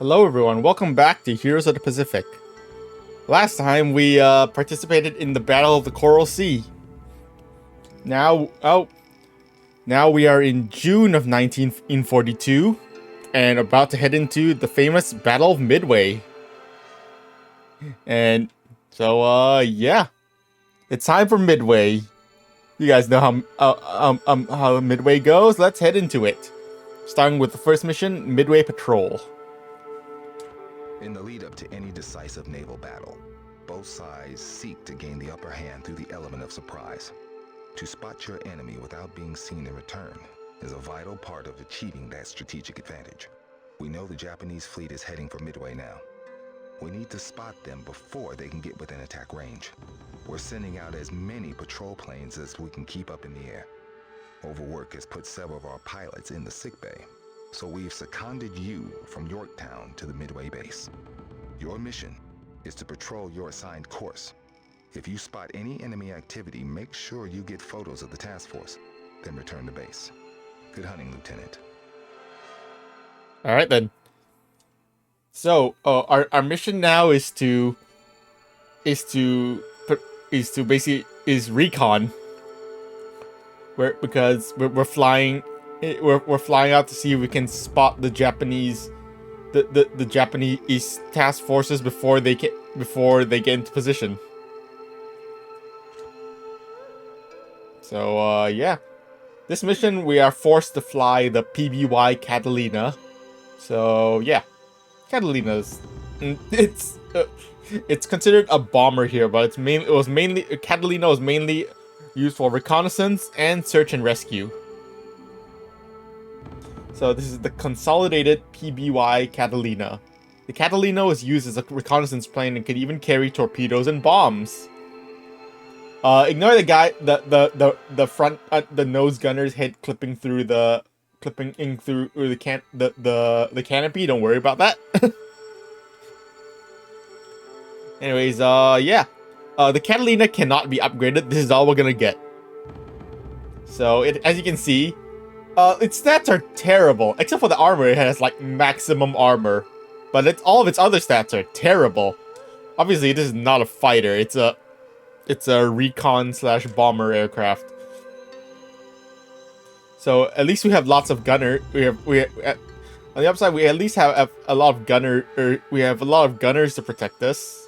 Hello everyone, welcome back to Heroes of the Pacific. Last time we participated in the Battle of the Coral Sea. Now we are in June of 1942 and about to head into the famous Battle of Midway. And so yeah, it's time for Midway. You guys know how Midway goes. Let's head into it. Starting with the first mission, Midway Patrol. In the lead up to any decisive naval battle, both sides seek to gain the upper hand through the element of surprise. To spot your enemy without being seen in return is a vital part of achieving that strategic advantage. We know the Japanese fleet is heading for Midway now. We need to spot them before they can get within attack range. We're sending out as many patrol planes as we can keep up in the air. Overwork has put several of our pilots in the sickbay, so we've seconded you from Yorktown to the Midway base. Your mission is to patrol your assigned course. If you spot any enemy activity, make sure you get photos of the task force, then return to base. Good hunting, Lieutenant. All right then. So our mission now is recon. We're flying out to see if we can spot the Japanese the Japanese task forces before they get into position. So yeah. This mission we are forced to fly the PBY Catalina. So yeah. Catalina's it's considered a bomber here, but Catalina was mainly used for reconnaissance and search and rescue. So this is the consolidated PBY Catalina. The Catalina was used as a reconnaissance plane and could even carry torpedoes and bombs. Ignore the guy, the front, the nose gunner's head clipping the canopy. Don't worry about that. Anyways, yeah. The Catalina cannot be upgraded. This is all we're gonna get. So, as you can see, its stats are terrible. Except for the armor, it has, like, maximum armor. But all of its other stats are terrible. Obviously, this is not a fighter. It's a recon/bomber aircraft. So, at least we have lots of gunner. On the upside, we at least have a lot of we have a lot of gunners to protect us.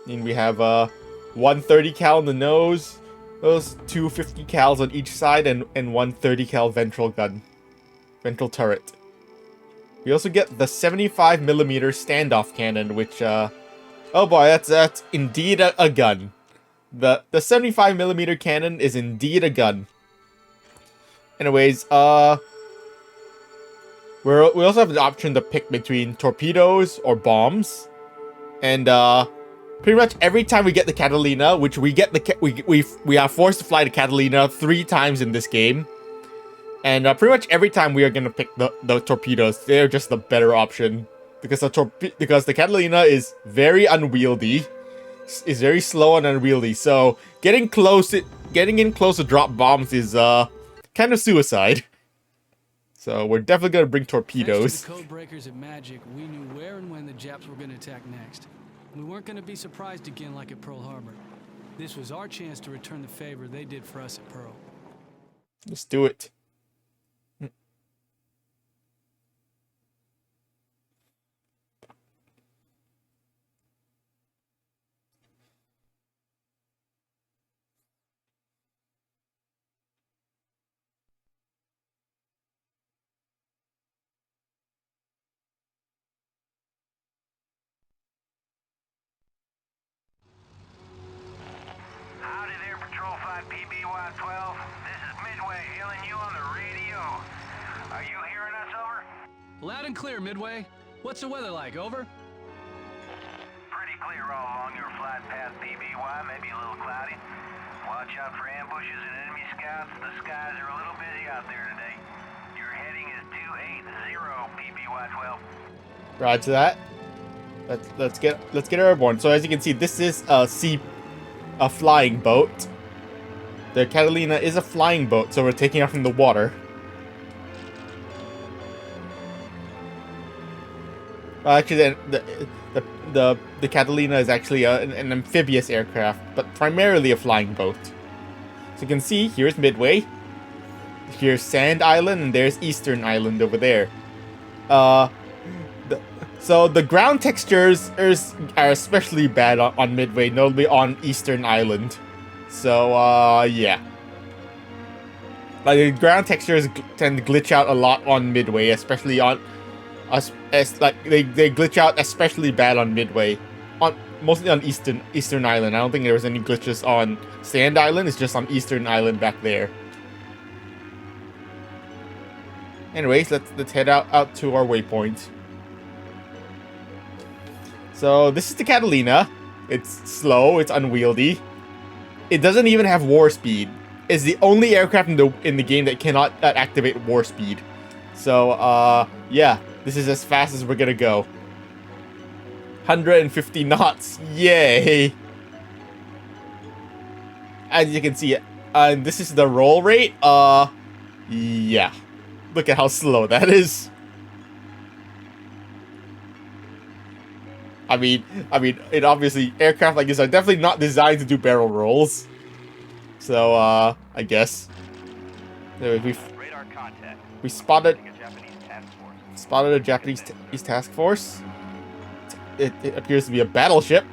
I mean, we have 130 cal in the nose, those 250 cals on each side, and 130 cal ventral turret. We also get the 75mm standoff cannon, which oh boy, that's indeed a gun. The 75mm cannon is indeed a gun. Anyways, we also have the option to pick between torpedoes or bombs, and pretty much every time we get the Catalina, which we are forced to fly the Catalina 3 times in this game, and pretty much every time we are gonna pick the torpedoes. They're just the better option because the Catalina is very unwieldy, is very slow and unwieldy. So getting in close to drop bombs is kind of suicide. So we're definitely gonna bring torpedoes. Thanks to the code breakers at Magic, we knew where and when the Japs were gonna attack next. We weren't gonna be surprised again like at Pearl Harbor. This was our chance to return the favor they did for us at Pearl. Let's do it. Howdy there, Patrol 5 PBY-12. This is Midway hailing you on the radio. Are you hearing us, over? Loud and clear, Midway. What's the weather like, over? Pretty clear all along your flight path, PBY, maybe a little cloudy. Watch out for ambushes and enemy scouts. The skies are a little busy out there today. Your heading is 280, PBY-12. Roger that. Let's get airborne. So as you can see, this is a flying boat. The Catalina is a flying boat, so we're taking off from the water. Actually, the Catalina is actually an amphibious aircraft, but primarily a flying boat. So you can see, here's Midway, here's Sand Island, and there's Eastern Island over there. So the ground textures are especially bad on Midway, notably on Eastern Island. So, yeah. Like, the ground textures tend to glitch out a lot on Midway, especially on... they glitch out especially bad on Midway. Mostly on Eastern Island. I don't think there was any glitches on Sand Island, it's just on Eastern Island back there. Anyways, let's head out to our waypoint. So this is the Catalina. It's slow, it's unwieldy. It doesn't even have war speed. It's the only aircraft in the game that cannot activate war speed. So yeah, this is as fast as we're gonna go. 150 knots, yay! As you can see, this is the roll rate. Yeah. Look at how slow that is. I mean, it obviously, aircraft like this are definitely not designed to do barrel rolls. So, I guess. Anyway, we spotted a Japanese task force. It appears to be a battleship.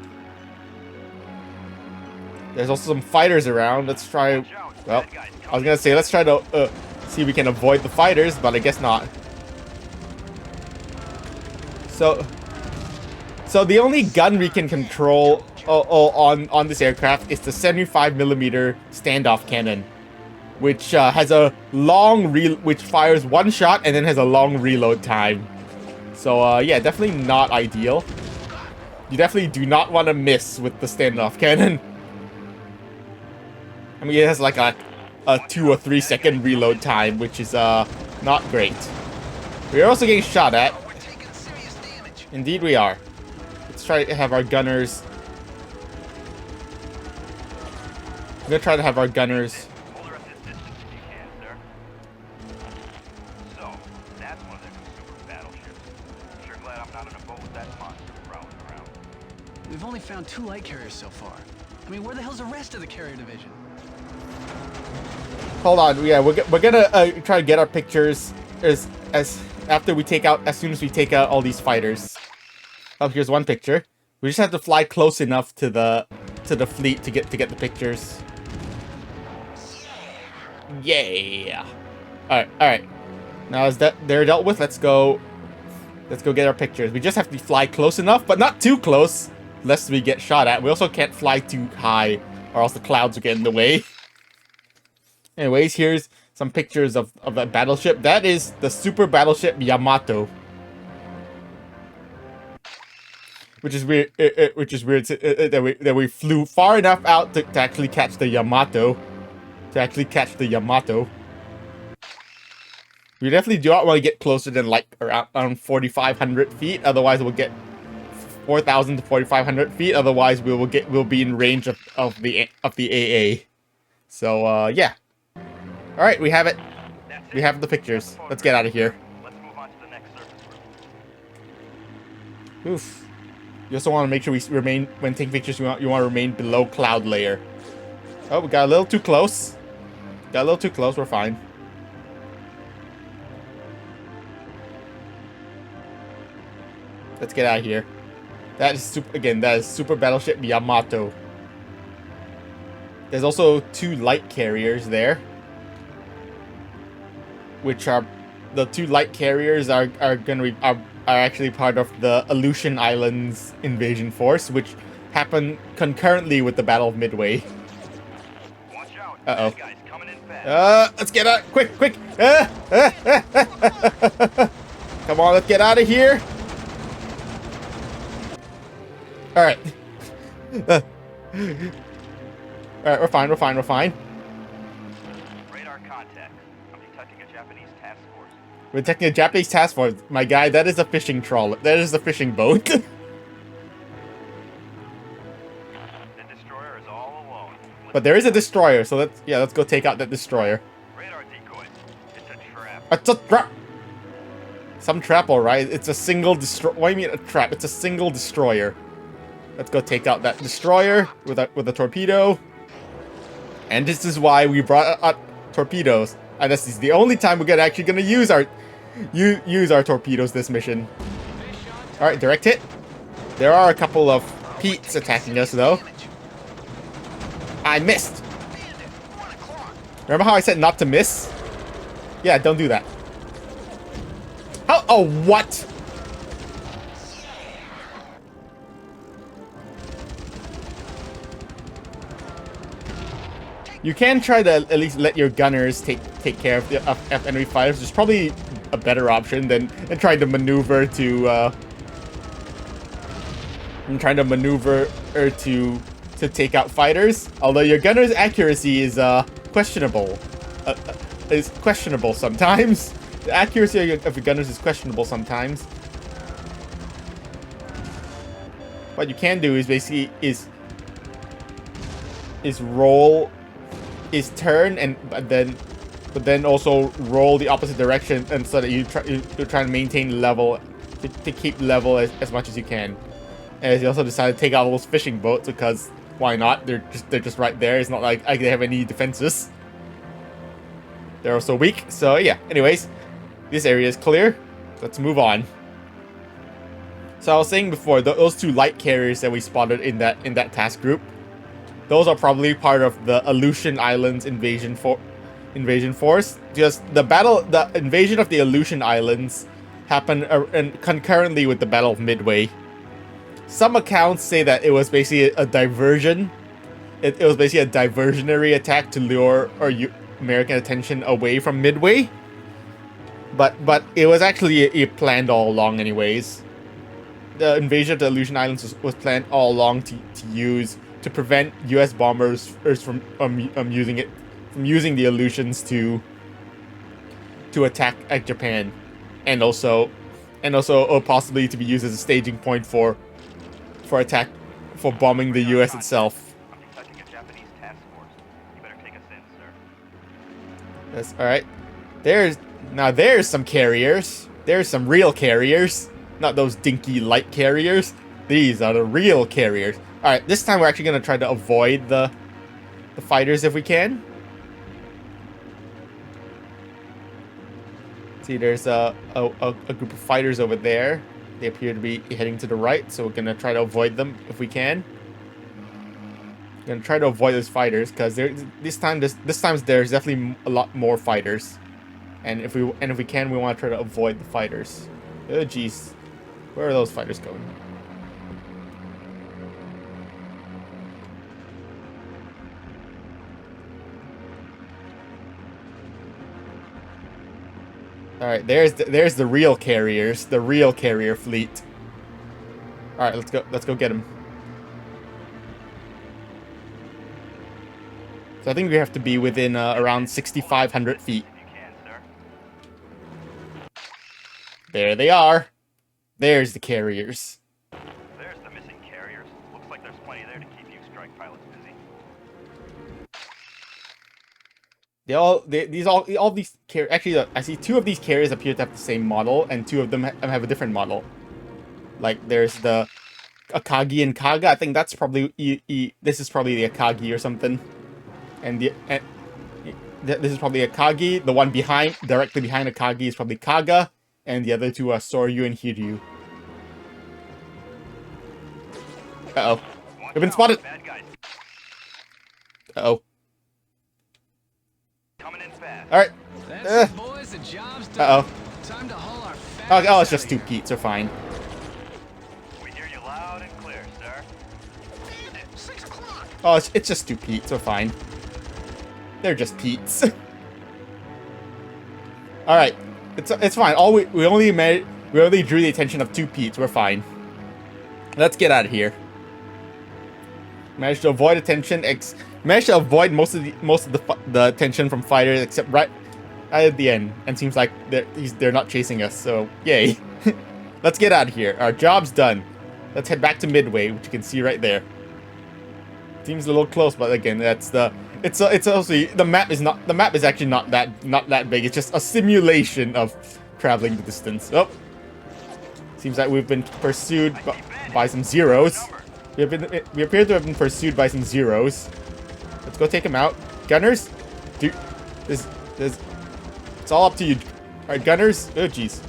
There's also some fighters around. Let's try... Well, I was gonna say, let's try to see if we can avoid the fighters, but I guess not. So the only gun we can control on this aircraft is the 75mm standoff cannon, which has a long which fires one shot and then has a long reload time. So yeah, definitely not ideal. You definitely do not want to miss with the standoff cannon. I mean, it has like a 2 or 3 second reload time, which is not great. We're also getting shot at. Indeed we are. Let's try to have our gunners. I'm gonna try to have our gunners. We've only found 2 light carriers so far. I mean, where the hell's the rest of the carrier division? Hold on, yeah, we're gonna try to get our pictures as soon as we take out all these fighters. Oh, here's one picture. We just have to fly close enough to the fleet to get the pictures. Yeah. All right. Now as they're dealt with, let's go get our pictures. We just have to fly close enough, but not too close, lest we get shot at. We also can't fly too high, or else the clouds will get in the way. Anyways, here's some pictures of that battleship. That is the super battleship Yamato. Which is weird. That we flew far enough out to actually catch the Yamato. We definitely do not want to get closer than like around 4,500 feet. Otherwise, we'll get 4,000 to 4,500 feet. Otherwise, we'll be in range of the AA. So yeah. All right, we have it. We have the pictures. Let's get out of here. Let's move on to the next surface room. Oof. You also want to make sure we remain, when taking pictures, you want to remain below cloud layer. Oh, we got a little too close. We're fine. Let's get out of here. That is super battleship Yamato. There's also 2 light carriers there, which are the 2 light carriers are actually part of the Aleutian Islands invasion force, which happened concurrently with the Battle of Midway. Watch out. Uh-oh. Bad guys coming in fast. Let's get out. Quick. Come on, let's get out of here. All right. All right, we're fine. Radar contact. I'm detecting a Japanese task force. We're detecting a Japanese task force. My guy, that is a fishing trawler. That is a fishing boat. The destroyer is all alone. But there is a destroyer, so let's go take out that destroyer. Radar decoy. It's a trap. It's a trap. Some trap, alright. It's a single destroy. What do you mean a trap? It's a single destroyer. Let's go take out that destroyer with a torpedo. And this is why we brought out torpedoes. And this is the only time we're actually gonna use our torpedoes this mission. All right, direct hit. There are a couple of Pete's attacking us though. I missed. Remember how I said not to miss? Yeah, don't do that. How? Oh, what? You can try to at least let your gunners take care of the enemy fighters. There's probably a better option than trying to maneuver to take out fighters. Although your gunner's accuracy is questionable. Is questionable sometimes. The accuracy of your gunners is questionable sometimes. What you can do is basically is roll. Is turn but then also roll the opposite direction, and so that you're trying to maintain level to keep level as much as you can. And you also decided to take out those fishing boats because why not? They're just right there. It's not like they have any defenses. They're also weak. So yeah. Anyways, this area is clear. Let's move on. So I was saying before, those two light carriers that we spotted in that task group. Those are probably part of the Aleutian Islands invasion force. Just the invasion of the Aleutian Islands happened concurrently with the Battle of Midway. Some accounts say that it was basically a diversion. It was basically a diversionary attack to lure American attention away from Midway. But it was actually planned all along, anyways. The invasion of the Aleutian Islands was planned all along to prevent U.S. bombers from using the Aleutians to attack Japan, and also possibly to be used as a staging point for bombing the U.S. itself. I'm detecting a Japanese task force. You better take us in, sir. That's all right. There's some carriers. There's some real carriers, not those dinky light carriers. These are the real carriers. Alright, this time we're actually going to try to avoid the fighters if we can. See, there's a group of fighters over there. They appear to be heading to the right, so we're going to try to avoid them if we can. We're going to try to avoid those fighters, because this time there's definitely a lot more fighters. And if we can, we want to try to avoid the fighters. Oh, jeez. Where are those fighters going? All right, there's the real carriers, the real carrier fleet. All right, let's go get them. So I think we have to be within around 6,500 feet. There they are. There's the carriers. There's the missing carriers. Looks like there's plenty there to keep you strike pilots busy. Actually, I see two of these carriers appear to have the same model, and two of them have a different model. Like there's the Akagi and Kaga. I think that's probably this is probably the Akagi or something, and this is probably Akagi. The one directly behind Akagi is probably Kaga, and the other two are Soryu and Hiryu. Uh oh, we've been spotted. Uh oh. Alright. That's it, boys. The job's done. Uh-oh. Time to haul our fat Oh, it's just two Pete's, are fine. We hear you loud and clear, sir. 6 o'clock. Oh, it's just two Pete's, are fine. They're just Pete's. Alright. It's fine. We only drew the attention of two Pete's, we're fine. Let's get out of here. Managed to avoid attention. Managed to avoid most of the attention from fighters, except right at the end. And seems like they're not chasing us. So yay! Let's get out of here. Our job's done. Let's head back to Midway, which you can see right there. Seems a little close, but again, it's also the map is actually not that big. It's just a simulation of traveling the distance. Oh, seems like we've been pursued by some zeros. We appear to have been pursued by some zeros. Let's go take them out. Gunners, dude, it's all up to you. All right, gunners. Oh, jeez.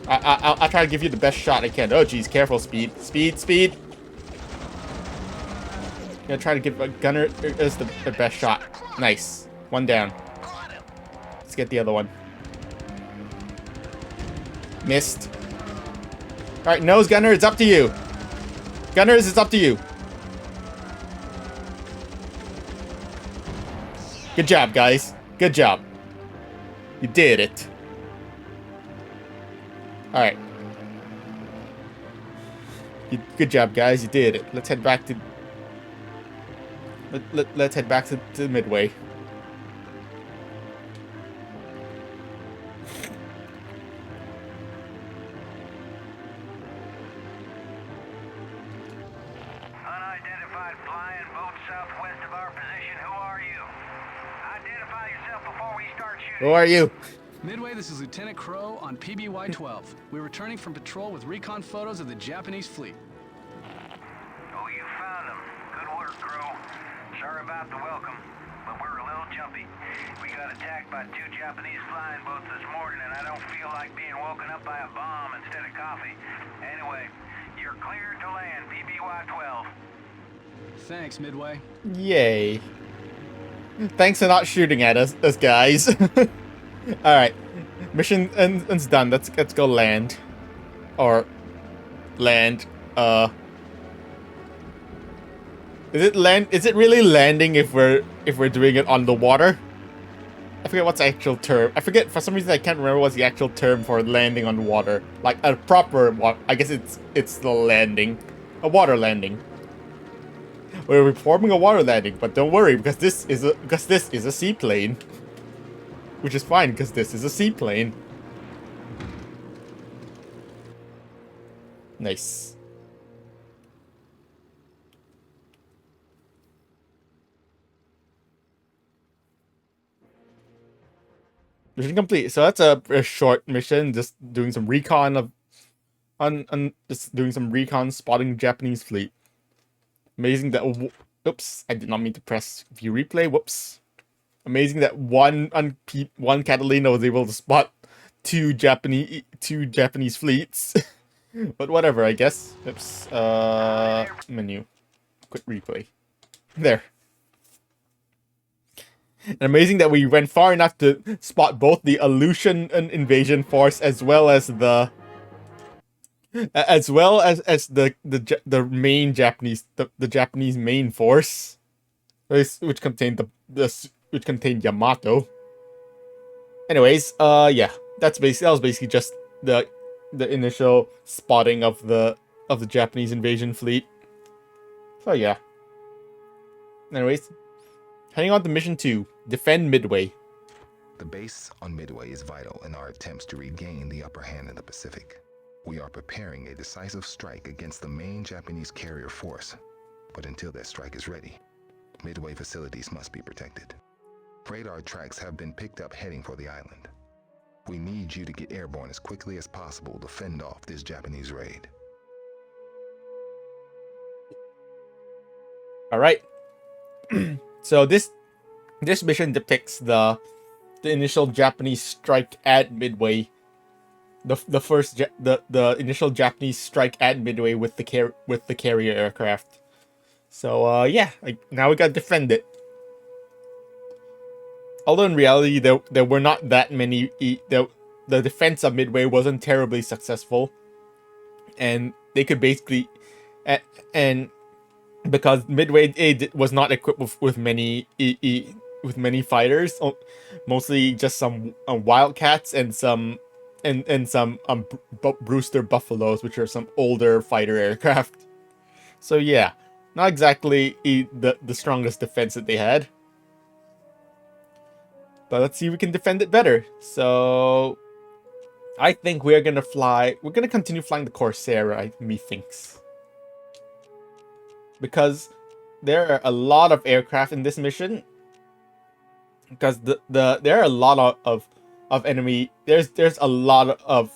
I'll try to give you the best shot I can. Oh, jeez, careful, speed. Speed. I'm gonna try to give a gunner is the best shot. Nice. One down. Let's get the other one. Missed. Alright, nose gunner, it's up to you. Gunners, it's up to you. Good job, guys. Good job. You did it. Alright. Good job, guys. You did it. Let's head back to... Let's head back to Midway. Unidentified flying boat southwest of our position. Who are you? Identify yourself before we start shooting. Who are you? Midway, this is Lieutenant Crow on PBY-12. We're returning from patrol with recon photos of the Japanese fleet. Oh, you found them. Good work, Crow. Sorry about the welcome, but we're a little jumpy. We got attacked by 2 Japanese flying boats this morning, and I don't feel like being woken up by a bomb instead of coffee. Anyway, you're cleared to land, PBY-12. Thanks, Midway. Yay. Thanks for not shooting at us guys. Alright. Mission is done. Let's go land. Or land. Is it really landing if we're doing it on the water? I forget what's the actual term. I forget, for some reason I can't remember what's the actual term for landing on water. Like a proper I guess it's the landing. A water landing. We're performing a water landing, but don't worry because this is a seaplane. Which is fine because this is a seaplane. Nice. Mission complete. So that's a short mission, just doing some recon of just doing some recon spotting Japanese fleet. Amazing that oops, I did not mean to press view replay. Whoops. Amazing that one Catalina was able to spot two Japanese fleets. But whatever, I guess. Oops. Menu. Quick replay. There. And amazing that we went far enough to spot both the Aleutian invasion force as well as the main Japanese the Japanese main force, which contained which contained Yamato. Anyways, yeah, that was basically just the initial spotting of the Japanese invasion fleet. So yeah. Anyways, heading on to mission 2, defend Midway. The base on Midway is vital in our attempts to regain the upper hand in the Pacific. We are preparing a decisive strike against the main Japanese carrier force. But until that strike is ready, Midway facilities must be protected. Radar tracks have been picked up heading for the island. We need you to get airborne as quickly as possible to fend off this Japanese raid. Alright. So this mission depicts the initial Japanese strike at Midway. The initial Japanese strike at Midway with the carrier aircraft. So yeah, now we gotta defend it. Although in reality there were not that many. The defense of Midway wasn't terribly successful, and they could basically and because Midway was not equipped with many fighters, mostly just some Wildcats and some Brewster Buffaloes, which are some older fighter aircraft. So yeah, not exactly the strongest defense that they had. But let's see if we can defend it better. So I think we're gonna continue flying the Corsair, methinks. Because there are a lot of aircraft in this mission. Because there are a lot of enemy. There's a lot of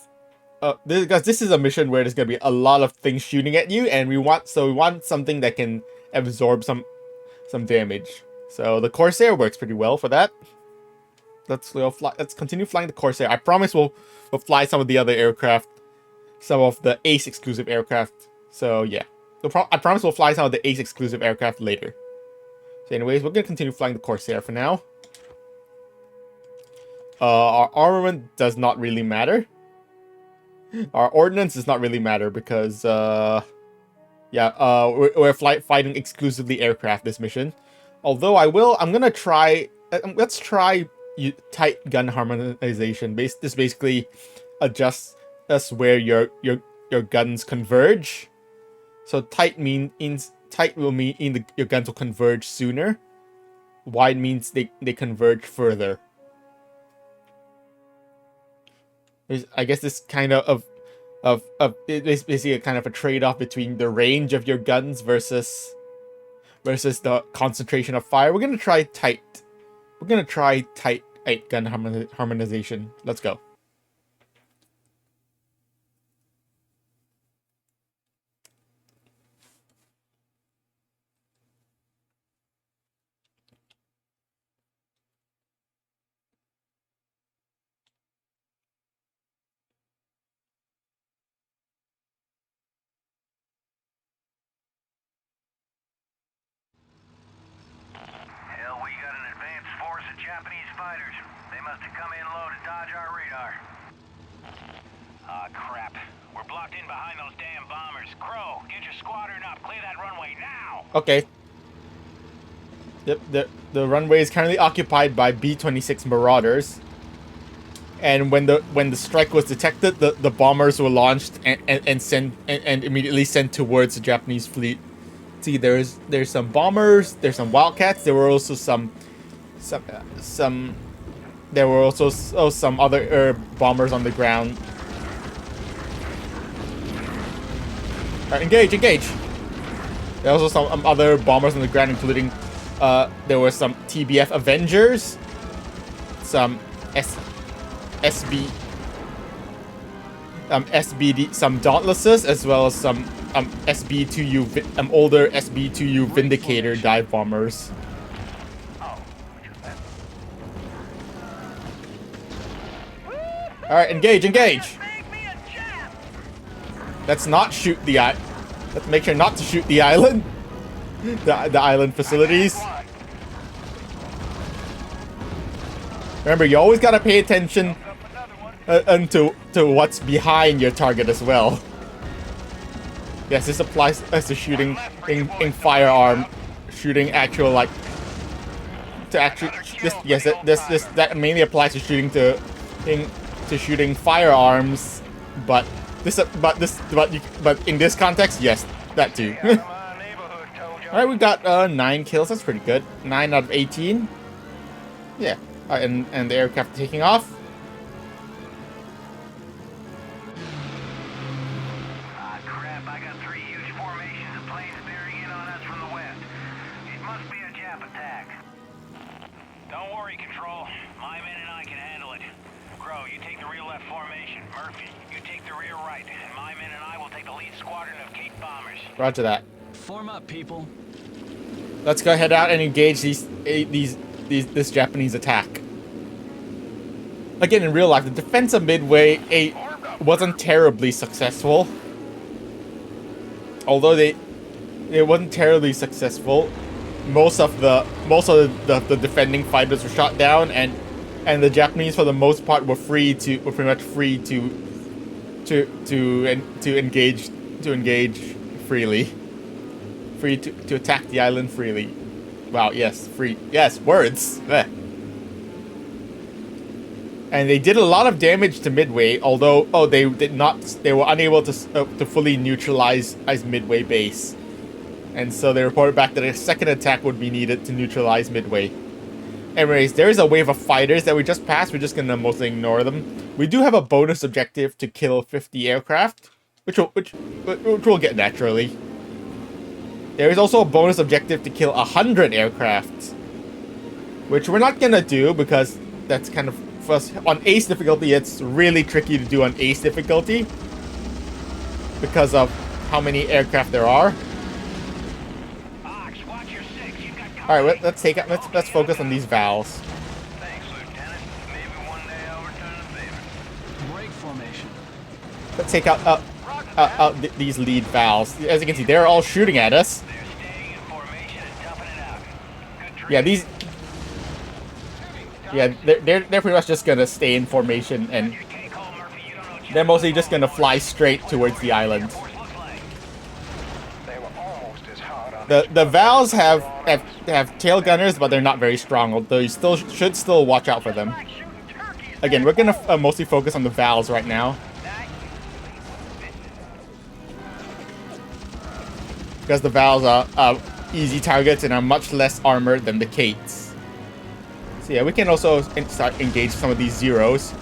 because this is a mission where there's gonna be a lot of things shooting at you, and we want something that can absorb some damage. So the Corsair works pretty well for that. Let's continue flying the Corsair. I promise we'll fly some of the other aircraft, some of the Ace exclusive aircraft. So yeah, I promise we'll fly some of the Ace exclusive aircraft later. So anyways, we're gonna continue flying the Corsair for now. Our armament does not really matter. Our ordnance does not really matter because we're fighting exclusively aircraft this mission. Although I'm gonna try. Let's try tight gun harmonization. This basically adjusts us where your guns converge. So tight will mean your guns will converge sooner. Wide means they converge further. I guess this kind of it's basically a kind of a trade-off between the range of your guns versus the concentration of fire. We're gonna try tight. We're gonna try tight gun harmonization. Let's go. Hell, we got an advanced force of Japanese fighters. They must have come in low to dodge our radar. Ah, crap. We're blocked in behind those damn bombers. Crow, get your squadron up. Clear that runway now. Okay. Yep, the runway is currently occupied by B-26 Marauders. And when the strike was detected, the bombers were launched and immediately sent towards the Japanese fleet. See, there's some bombers, there's some Wildcats. There were also some other bombers on the ground. Alright, engage. There were also some other bombers on the ground, including there were some TBF Avengers, some SBD, some Dauntlesses, as well as some SB2U older SB2U Vindicator dive bombers. All right, engage. Let's not shoot the Let's make sure not to shoot the island, the island facilities. Remember, you always gotta pay attention to what's behind your target as well. Yes, this applies as to shooting in firearm, shooting actual that mainly applies to shooting shooting firearms, but in this context, yes, that too. All right, we got 9 kills. That's pretty good. 9 out of 18. Yeah. All right, and the aircraft taking off. Crap, I got 3 huge formations of planes bearing in on us from the west. It must be a Jap attack. Don't worry, Control. My men and I can handle it. Crow, you take the rear left formation. Murphy, you take the rear right. And my men and I will take the lead squadron of Cape bombers. Roger that. Form up, people. Let's go head out and engage this Japanese attack. Again, in real life, the defense of Midway wasn't terribly successful. Although it wasn't terribly successful, most of the defending fighters were shot down, and the Japanese, for the most part, were pretty much free to engage freely. Free to attack the island freely. Wow, yes, free. Yes, words. And they did a lot of damage to Midway, although they were unable to fully neutralize Midway base. And so they reported back that a second attack would be needed to neutralize Midway. Anyways, there is a wave of fighters that we just passed. We're just gonna mostly ignore them. We do have a bonus objective to kill 50 aircraft, which we'll get naturally. There is also a bonus objective to kill 100 aircraft, which we're not gonna do because that's kind of first on ace difficulty, it's really tricky to do on ace difficulty because of how many aircraft there are. Ox, watch your six. You've got All right, let's focus on these valves. Thanks, Lieutenant. Maybe one day I'll return the favor. Break formation. Let's take out these lead valves. As you can see, they're all shooting at us. They're staying in formation and toughing it out. Good trade. Yeah, these. Yeah, they're pretty much just gonna stay in formation, and Your take home, Murphy. You don't know just they're mostly just gonna fly straight towards the island. what force looks like. They were almost as hard on The valves have tail gunners, but they're not very strong. Although you should still watch out for them. Again, we're gonna mostly focus on the valves right now, because the valves are easy targets and are much less armored than the Kates. So yeah, we can also start engage some of these zeros.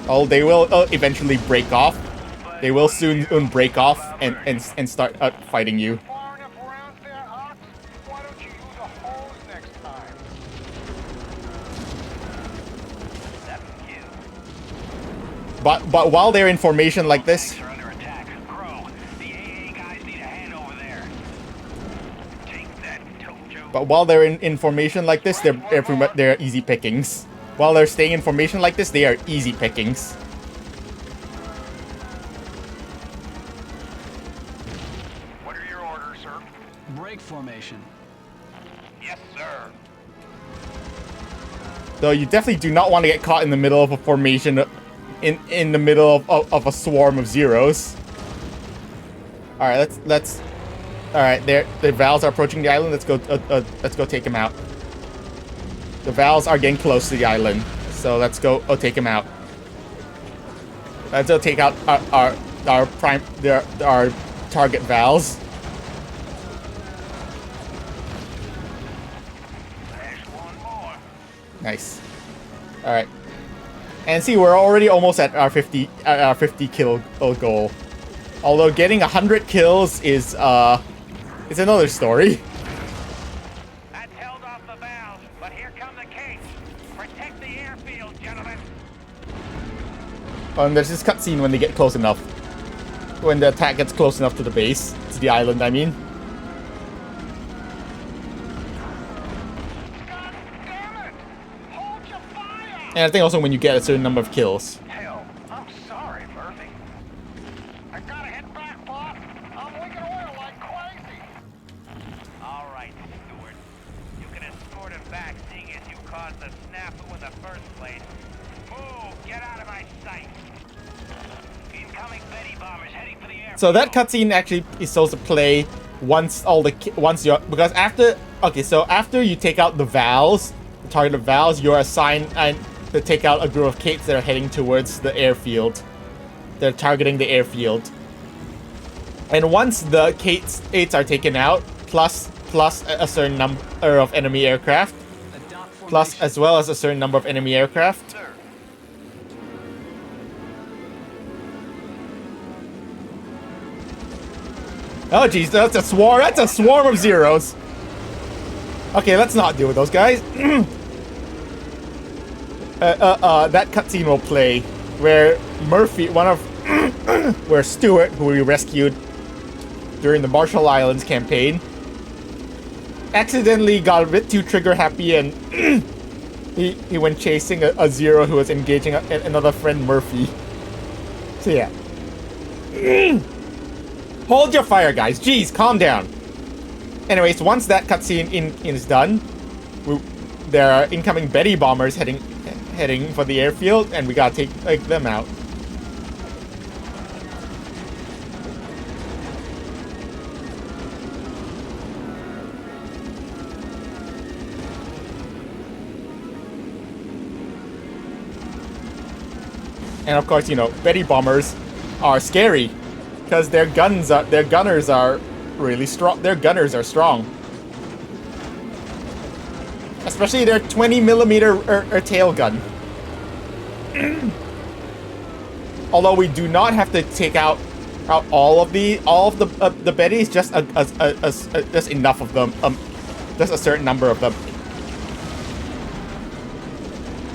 Oh, they will eventually break off. They will soon break off and start fighting you. far enough around there, Ox? Why don't you use a hose next time? But while they're in formation like this, Tanks are under attack. Crow, the AA guys need a hand over there. Take that, Tojo. but while they're in formation like this, they're easy pickings. While they're staying in formation like this, they are easy pickings. What are your orders, sir? Break formation. Yes, sir. Though you definitely do not want to get caught in the middle of a formation, in the middle of a swarm of zeros. All right, let's. All right, the valves are approaching the island. Let's go take them out. The valves are getting close to the island, so let's go take them out. Let's go take out our target valves. There's one more. Nice. All right. And see, we're already almost at our 50 kill goal. Although getting 100 kills is another story. That's held off the valves, but here come the Kates. Protect the airfield, gentlemen. And there's this cutscene when they get close enough. When the attack gets close enough to the base, to the island, I mean. God damn it! Hold your fire! And I think also when you get a certain number of kills. Hell, I'm sorry, Murphy. I gotta head back, boss. I'm leaking oil like crazy. All right, Stewart. You can escort him back, seeing as you caused the snafu in the first place. Move! Get out of my sight! Incoming Betty bombers heading for the airfield. So that cutscene actually is supposed to play once because after you take out the valves, the targeted valves, you're assigned to take out a group of Kates that are heading towards the airfield. They're targeting the airfield. And once the Kates are taken out, plus a certain number of enemy aircraft, Adopt formation. plus as well as a certain number of enemy aircraft. Sir. Oh jeez, that's a swarm. That's a swarm of zeros. Okay, let's not deal with those guys. That cutscene will play where Murphy, where Stewart, who we rescued during the Marshall Islands campaign, accidentally got a bit too trigger happy and he went chasing a zero who was engaging another friend, Murphy. So yeah. Hold your fire, guys. Jeez, calm down. Anyways, once that cutscene is done, there are incoming Betty bombers heading for the airfield, and we gotta take them out. And of course, Betty bombers are scary because their gunners are really strong. Their gunners are strong, especially their 20mm tail gun. Although we do not have to take out all of the Bettys, just enough of them, just a certain number of them.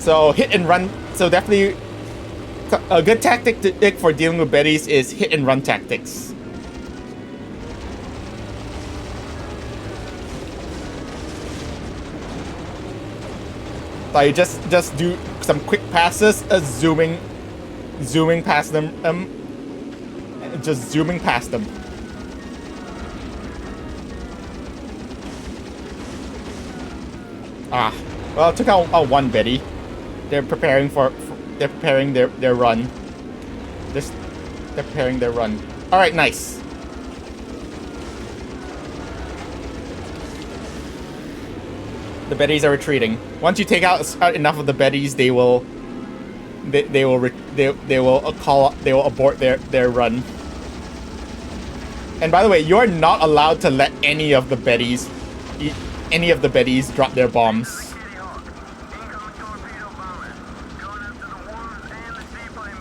So hit and run. So definitely a good tactic for dealing with Betties is hit and run tactics. Like just do some quick passes, zooming past them, just zooming past them. Ah, well, I took out one Betty. They're preparing they're preparing their run. They're preparing their run. All right, nice. The Betties are retreating. Once you take out enough of the Betties, they will abort their run. And by the way, you are not allowed to let any of the Betties drop their bombs.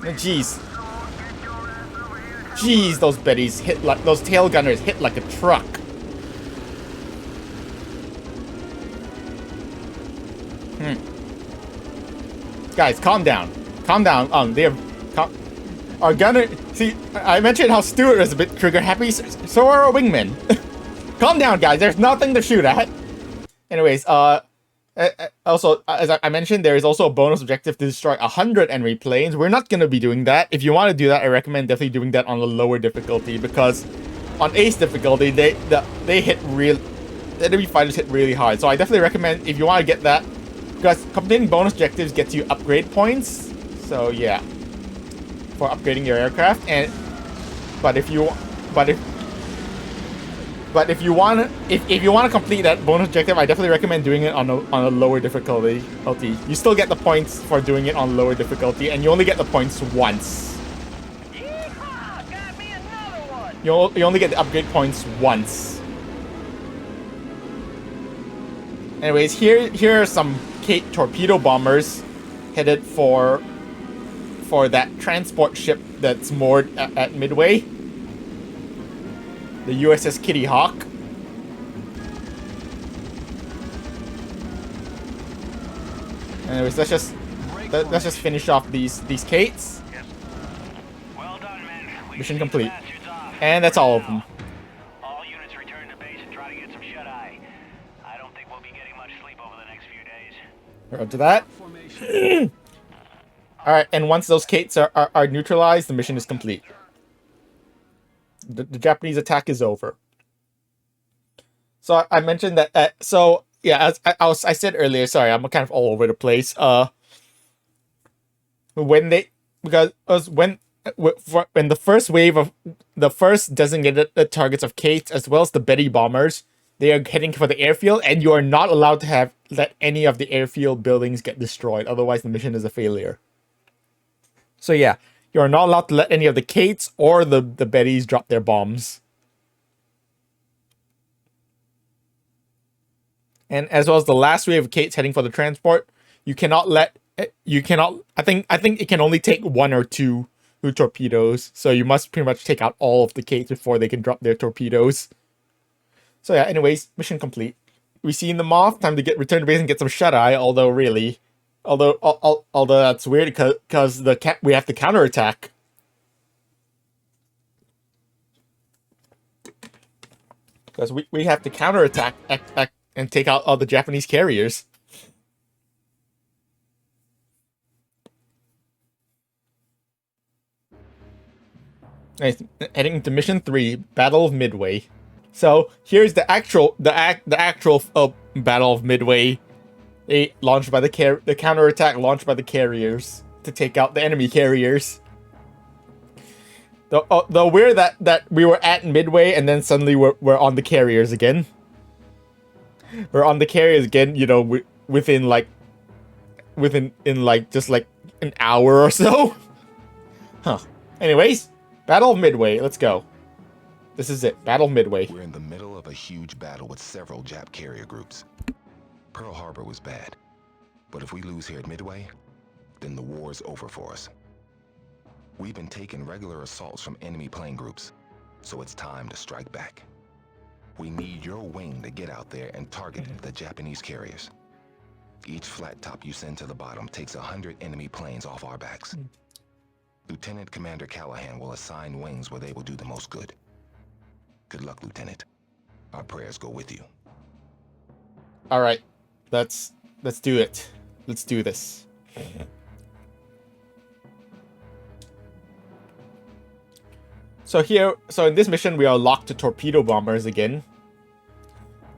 Jeez. Jeez, those Betties hit like those tail gunners hit like a truck. Guys, calm down. Calm down. Our gunner. See, I mentioned how Stuart is a bit trigger happy. So are our wingmen. Calm down, guys. There's nothing to shoot at. Anyways, also, as I mentioned, there is also a bonus objective to destroy 100 enemy planes. We're not going to be doing that. If you want to do that, I recommend definitely doing that on a lower difficulty, because on Ace difficulty, the enemy fighters hit really hard. So I definitely recommend, if you want to get that, because completing bonus objectives gets you upgrade points. So yeah, for upgrading your aircraft. But if you want to complete that bonus objective, I definitely recommend doing it on a lower difficulty. You still get the points for doing it on lower difficulty, and you only get the points once. Yeehaw! Got me another one! You only get the upgrade points once. Anyways, here are some Kate torpedo bombers headed for that transport ship that's moored at Midway. The USS Kitty Hawk. Anyways, let's just finish off these Kates. Yes. Well done, men. Mission complete. And that's all of them. All units return to base and try to get some shut-eye. I don't think we'll be getting much sleep over the next few days. We're up to that. Alright, and once those Kates are neutralized, the mission is complete. The Japanese attack is over. So I mentioned that. So yeah, as I said earlier. Sorry, I'm kind of all over the place. When the first wave of the first designated targets of Kates, as well as the Betty bombers, they are heading for the airfield, and you are not allowed to let any of the airfield buildings get destroyed. Otherwise, the mission is a failure. So yeah. You are not allowed to let any of the Kates or the Bettys drop their bombs. And as well as the last wave of Kates heading for the transport, I think it can only take 1 or 2 torpedoes. So you must pretty much take out all of the Kates before they can drop their torpedoes. So yeah, anyways, mission complete. We seen them off. Time to return to base and get some shut-eye, although that's weird because we have to counterattack. Because we have to counterattack and take out all the Japanese carriers. Nice. Heading to mission 3, Battle of Midway. So here's the actual Battle of Midway. The counterattack launched by the carriers to take out the enemy carriers. Though we're that we were at Midway and then suddenly we're on the carriers again. We're on the carriers again, you know, within just like an hour or so. Huh. Anyways, Battle of Midway. Let's go. This is it. Battle of Midway. We're in the middle of a huge battle with several Jap carrier groups. Pearl Harbor was bad, but if we lose here at Midway, then the war's over for us. We've been taking regular assaults from enemy plane groups, so it's time to strike back. We need your wing to get out there and target the Japanese carriers. Each flat top you send to the bottom takes 100 enemy planes off our backs. Lieutenant Commander Callahan will assign wings where they will do the most good. Good luck, Lieutenant. Our prayers go with you. All right, let's do it. Let's do this. So in this mission, we are locked to torpedo bombers again.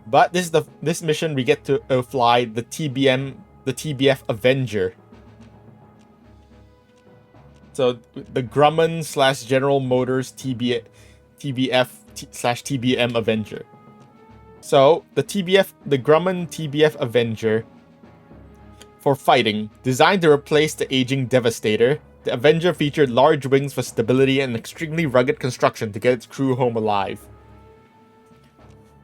But this mission we get to fly the TBF Avenger. So the Grumman / General Motors TBF / TBM Avenger. So the Grumman TBF Avenger, for fighting, designed to replace the aging Devastator, the Avenger featured large wings for stability and extremely rugged construction to get its crew home alive.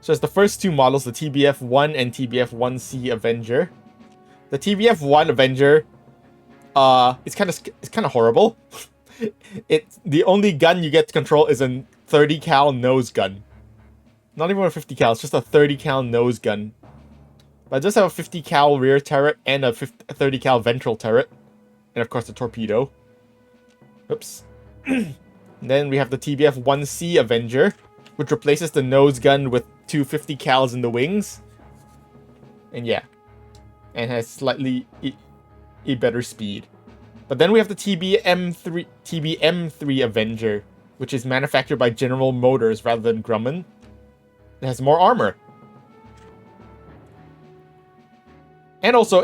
So it's the first two models, the TBF-1 and TBF-1C Avenger. The TBF-1 Avenger, it's kind of horrible. The only gun you get to control is a 30 cal nose gun. Not even a 50 cal, it's just a 30 cal nose gun. But it does have a 50 cal rear turret and a 30 cal ventral turret. And of course the torpedo. Oops. Then we have the TBF-1C Avenger, which replaces the nose gun with two 50 cals in the wings. And yeah. And has slightly a better speed. But then we have the TBM-3 Avenger, which is manufactured by General Motors rather than Grumman. It has more armor. And also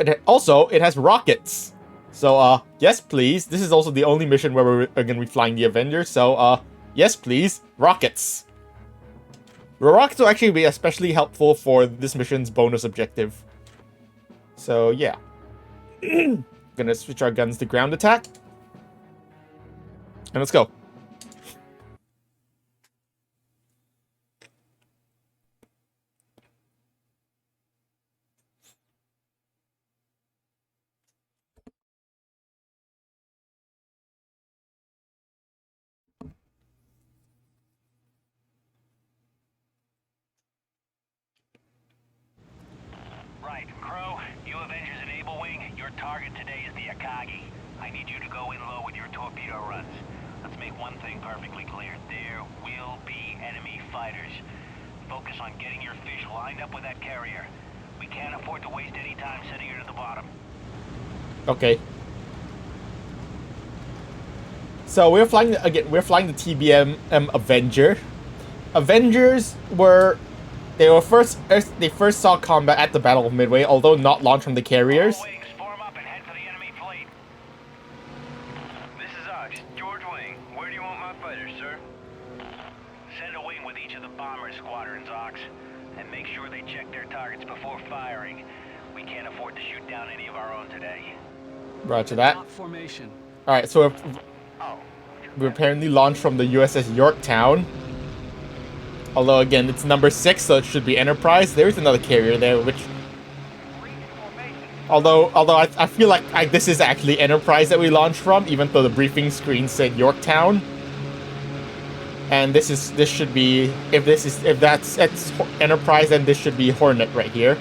it has rockets. So, yes, please. This is also the only mission where we're going to be flying the Avenger. So, yes, please. Rockets. The rockets will actually be especially helpful for this mission's bonus objective. So, yeah. Gonna switch our guns to ground attack. And let's go. Right, Crow, you Avengers in Able Wing, your target today is the Akagi. I need you to go in low with your torpedo runs. Let's make one thing perfectly clear. There will be enemy fighters. Focus on getting your fish lined up with that carrier. We can't afford to waste any time sending her to the bottom. Okay. So we're flying the TBM Avenger. Avengers they first saw combat at the Battle of Midway, although not launched from the carriers. All wings, form up and head for the enemy fleet. This is Ox, George Wing. Where do you want my fighters, sir? Send a wing with each of the bomber squadrons, Ox, and make sure they check their targets before firing. We can't afford to shoot down any of our own today. Roger that. Not formation. All right, so we apparently launched from the USS Yorktown. Although again, it's number 6, so it should be Enterprise. There is another carrier there, which, although I feel like this is actually Enterprise that we launched from, even though the briefing screen said Yorktown. And this should be, if that's Enterprise, then this should be Hornet right here.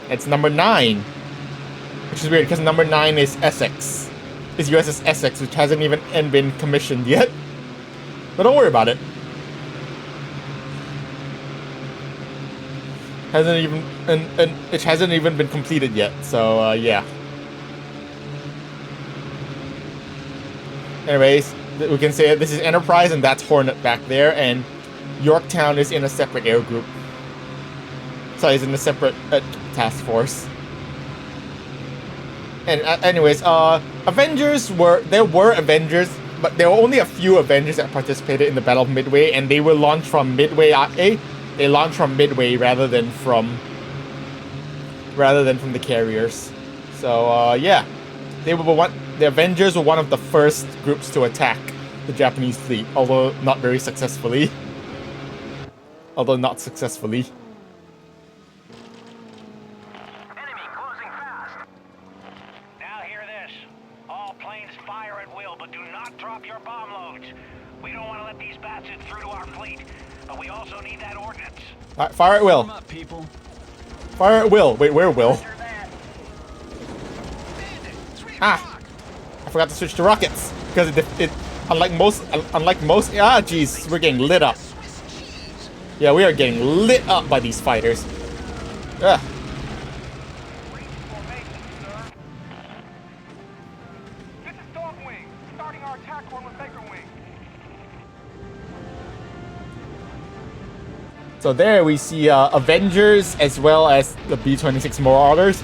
It's number 9, which is weird because number 9 is Essex, is USS Essex, which hasn't even been commissioned yet. But don't worry about it. It hasn't even been completed yet, so yeah. Anyways, we can say this is Enterprise and that's Hornet back there, and Yorktown is in a separate air group. So it's in a separate task force. And anyways, Avengers there were Avengers, but there were only a few Avengers that participated in the Battle of Midway, and they were launched from Midway. They launched from Midway rather than from the carriers. So yeah, the Avengers were one of the first groups to attack the Japanese fleet, although not successfully. Enemy closing fast. Now hear this. All planes fire at will, but do not drop your bomb loads. We don't want to let these bastards through to our fleet, but we also need that ordnance. Alright, fire at will. Form up, people. Fire at will. Wait, where will? After that, Ah! I forgot to switch to rockets because it unlike most jeez, we're getting lit up. Yeah, we are getting lit up by these fighters. Ugh. This is Dogwing, starting our attack run with Baker Wing. So there we see Avengers as well as the B-26 Marauders.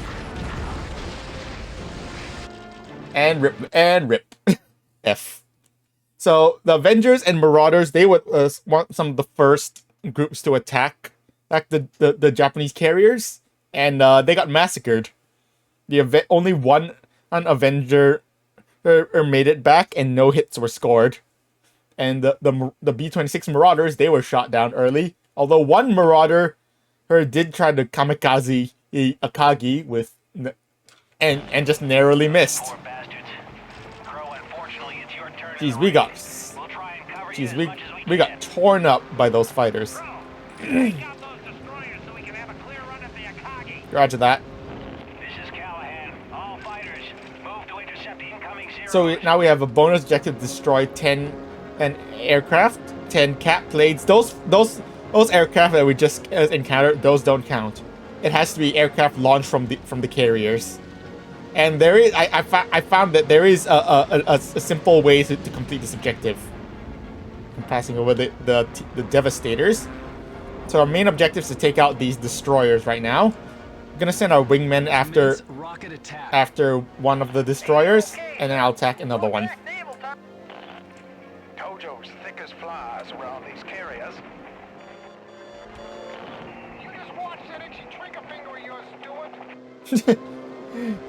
And rip. F. So the Avengers and Marauders, they were some of the first groups to attack the Japanese carriers, and they got massacred. Only one Avenger made it back, and no hits were scored. And the B-26 Marauders, they were shot down early. Although one Marauder did try to kamikaze Akagi with and just narrowly missed. Poor bastards. Crow, unfortunately, it's your turn. Jeez, in we the got race. We'll try and cover you jeez, as we much as we got can. torn up by those fighters. Take out those destroyers so we can have a clear run at the Akagi. Roger that. This is Callahan. All fighters, move to intercept incoming zero. So now we have a bonus objective to destroy 10 aircraft, 10 cat blades. Those aircraft that we just encountered, those don't count. It has to be aircraft launched from the carriers. And there is I found that there is a simple way to complete this objective. I'm passing over the Devastators. So our main objective is to take out these destroyers right now. I'm gonna send our wingmen after Rocket attack. one of the destroyers, and then I'll attack another one. Tojo's thick as flies around these carriers. You just watch that itchy trigger finger of yours, Stuart.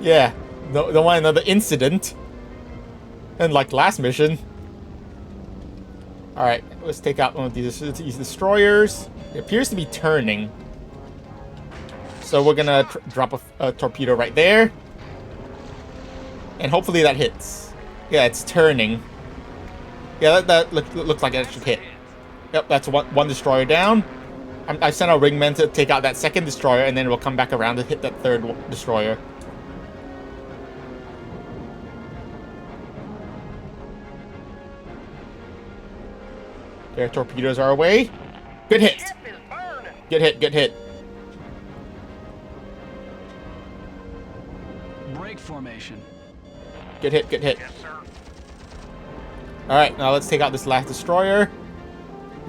Yeah, don't want another incident. And like last mission. Alright, let's take out one of these destroyers. It appears to be turning. So we're gonna drop a torpedo right there. And hopefully that hits. Yeah, it's turning. Yeah, that looks like it should hit. Yep, that's one destroyer down. I sent our wingmen to take out that second destroyer, and then we'll come back around to hit that third destroyer. Their torpedoes are away. Good hit. Good hit. Break formation. Good hit. Yes, sir. Alright, now let's take out this last destroyer.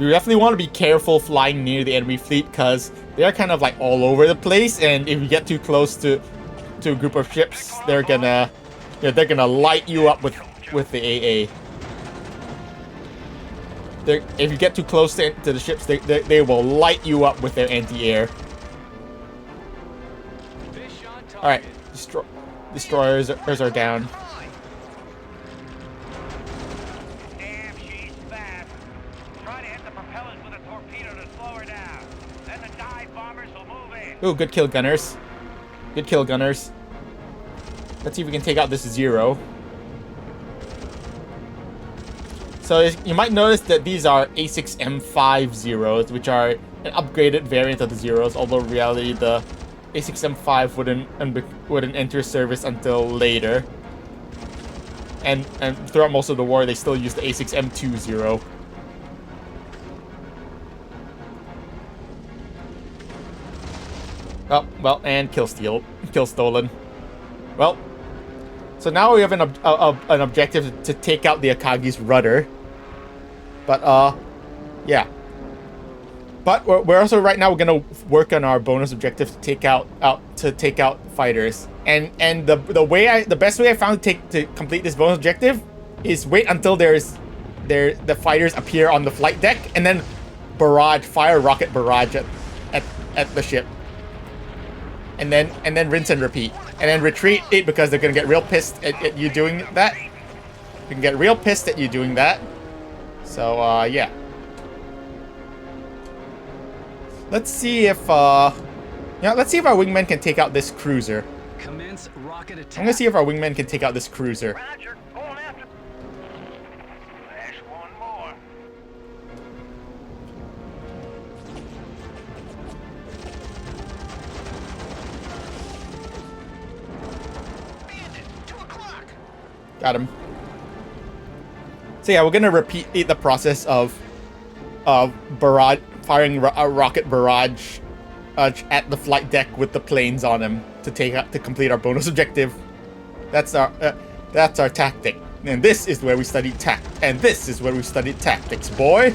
You definitely want to be careful flying near the enemy fleet because they're kind of like all over the place, and if you get too close to a group of ships, they're gonna light you up with the AA. If you get too close to the ships, they will light you up with their anti-air. Alright, destroyers are down. Damn, she's fast. Try to hit the propellers with a torpedo to slow her down. Then the dive bombers will move in. Ooh, good kill, gunners. Good kill, gunners. Let's see if we can take out this Zero. So you might notice that these are A6M5 Zeros, which are an upgraded variant of the Zeros, although in reality the A6M5 wouldn't enter service until later. And throughout most of the war, they still use the A6M2 Zero. Oh, well, and kill stolen. Well, so now we have an objective to take out the Akagi's rudder. But, yeah. But we're also right now we're gonna work on our bonus objective to take out fighters. And the best way I found to complete this bonus objective is wait until the fighters appear on the flight deck and then fire rocket barrage at the ship. And then rinse and repeat. And then retreat it because they're gonna get real pissed at you doing that. You can get real pissed at you doing that. So yeah. Let's see if our wingmen can take out this cruiser. Commence rocket attack. I'm gonna see if our wingmen can take out this cruiser. Roger, going after. Flash one more. Bandit, 2 o'clock. Got him. So yeah, we're gonna repeat the process of firing a rocket barrage at the flight deck with the planes on them to complete our bonus objective. That's our tactic. And this is where we study tactics, boy.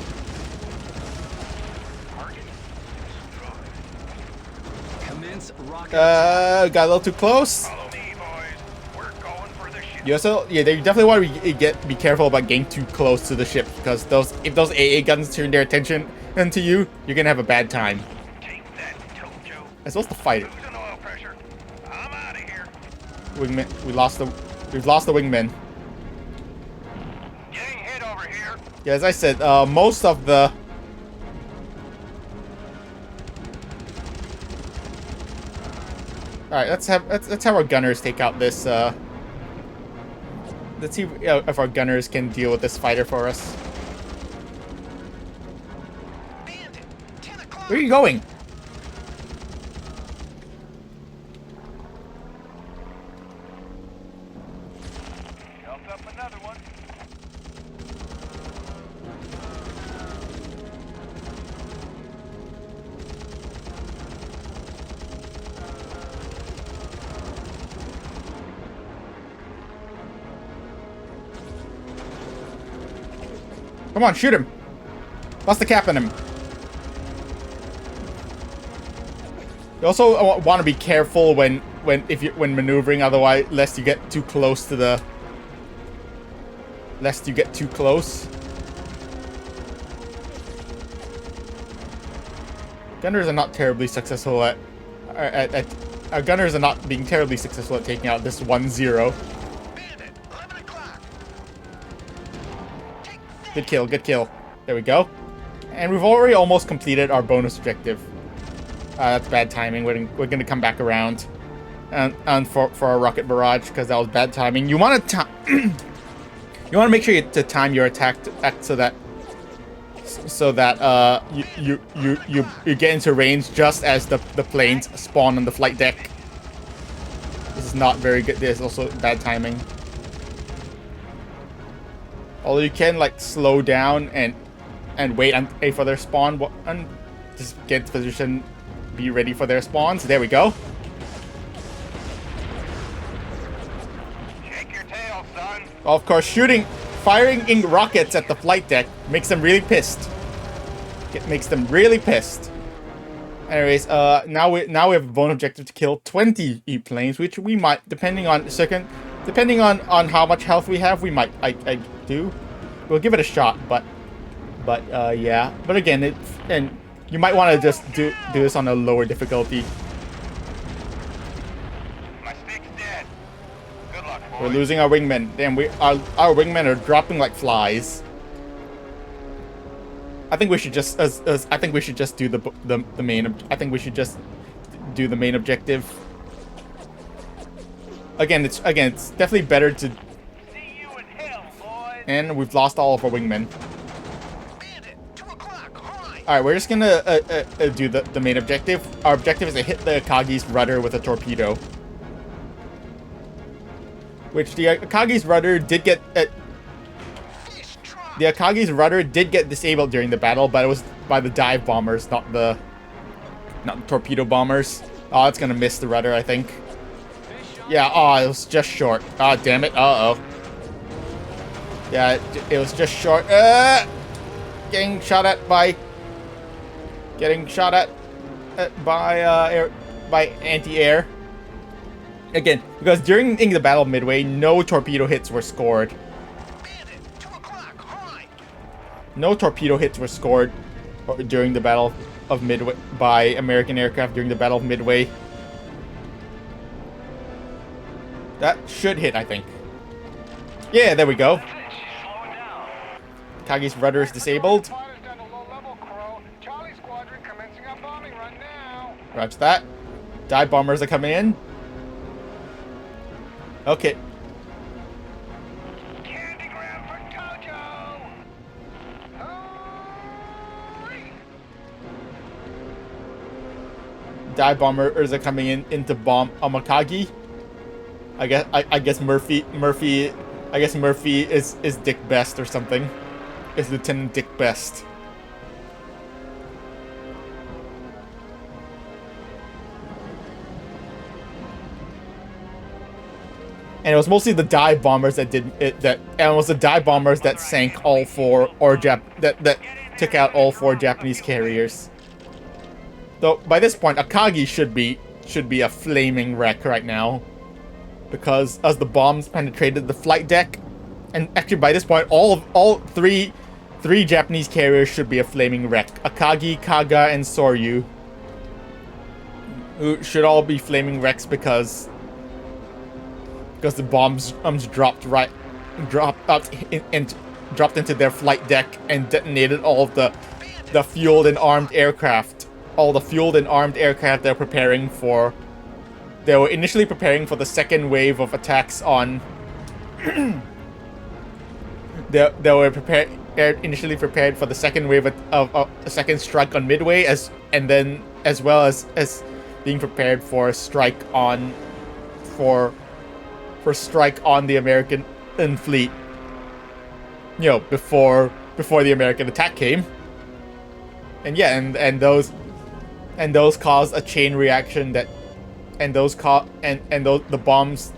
Commence rocket. Got a little too close. Follow me, boys. We're going for the ship. You also, yeah, you definitely want to be careful about getting too close to the ship, because if those AA guns turn their attention into you, you're gonna have a bad time. Take that, Tojo. I'm supposed to fight it. Losing oil pressure. I'm out of here. Wingman, we've lost the wingman. Getting hit over here. Yeah, as I said, most of the all right, let's have our gunners take out this. Let's see if our gunners can deal with this fighter for us. Bandit, 10 o'clock. Where are you going? Helped up another one. Come on, shoot him! Bust the cap on him. You also want to be careful when maneuvering, otherwise, lest you get too close to the. Lest you get too close. Gunners are not terribly successful at our gunners are not being terribly successful at taking out this 1-0. Bandit, 11 o'clock. Good kill, good kill. There we go. And we've already almost completed our bonus objective. That's bad timing. We're gonna come back around, and for our rocket barrage, because that was bad timing. You want to you want to make sure to time your attack so that you get into range just as the planes spawn on the flight deck. This is not very good. There's also bad timing. Although you can like slow down and wait for their spawn and just get into position, be ready for their spawns. There we go. Shake your tail, son. Of course, firing in rockets at the flight deck makes them really pissed. It makes them really pissed. Anyways, now we have a bonus objective to kill 20 E-planes, which we might, depending on how much health we have, we might I do. We'll give it a shot, but yeah. But again, and you might want to just do this on a lower difficulty. My stick's dead. Good luck, boys. We're losing our wingmen. Damn, our wingmen are dropping like flies. I think we should just I think we should just do the main. I think we should just do the main objective. Again, it's definitely better to. See you in hell, boys. And we've lost all of our wingmen. Bandit, 2 o'clock. All right. All right, we're just gonna do the main objective. Our objective is to hit the Akagi's rudder with a torpedo, which the Akagi's rudder did get. The Akagi's rudder did get disabled during the battle, but it was by the dive bombers, not the torpedo bombers. Oh, it's gonna miss the rudder, I think. Yeah, oh, it was just short. Oh, damn it. Uh-oh. Yeah, it was just short. Getting shot at by anti-air. Again, because during the Battle of Midway, no torpedo hits were scored. No torpedo hits were scored during the Battle of Midway by American aircraft during the Battle of Midway. That should hit, I think. Yeah, there we go. Kagi's rudder is disabled. Roger that. Dive bombers are coming in. Okay. Dive bombers are coming into bomb Amakagi. I guess Murphy I guess Murphy is Dick Best or something. Is Lieutenant Dick Best. And it was mostly the dive bombers that did it. And it was the dive bombers that sank all four, or that took out all four Japanese carriers. Though by this point, Akagi should be a flaming wreck right now, because as the bombs penetrated the flight deck, and actually by this point, all three Japanese carriers should be a flaming wreck. Akagi, Kaga, and Soryu, who should all be flaming wrecks because the bombs dropped into their flight deck and detonated all of the fueled and armed aircraft. All the fueled and armed aircraft they're preparing for. They were initially preparing for the second wave of attacks on. they were initially prepared for the second wave of a second strike on Midway, as well as being prepared for a strike on strike on the American fleet. You know, before the American attack came. And yeah, and those caused a chain reaction the bombs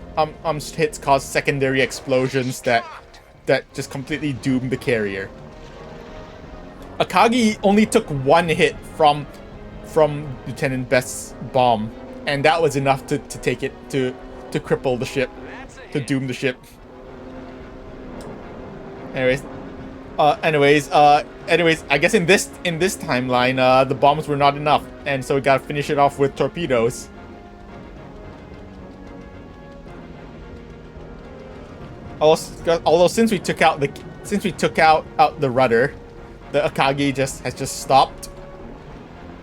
hits caused secondary explosions that just completely doomed the carrier. Akagi only took one hit from Lieutenant Best's bomb, and that was enough to take it to cripple the ship, to doom the ship. Anyways, I guess in this timeline, the bombs were not enough, and so we gotta finish it off with torpedoes. Although since we took out the rudder, the Akagi has just stopped.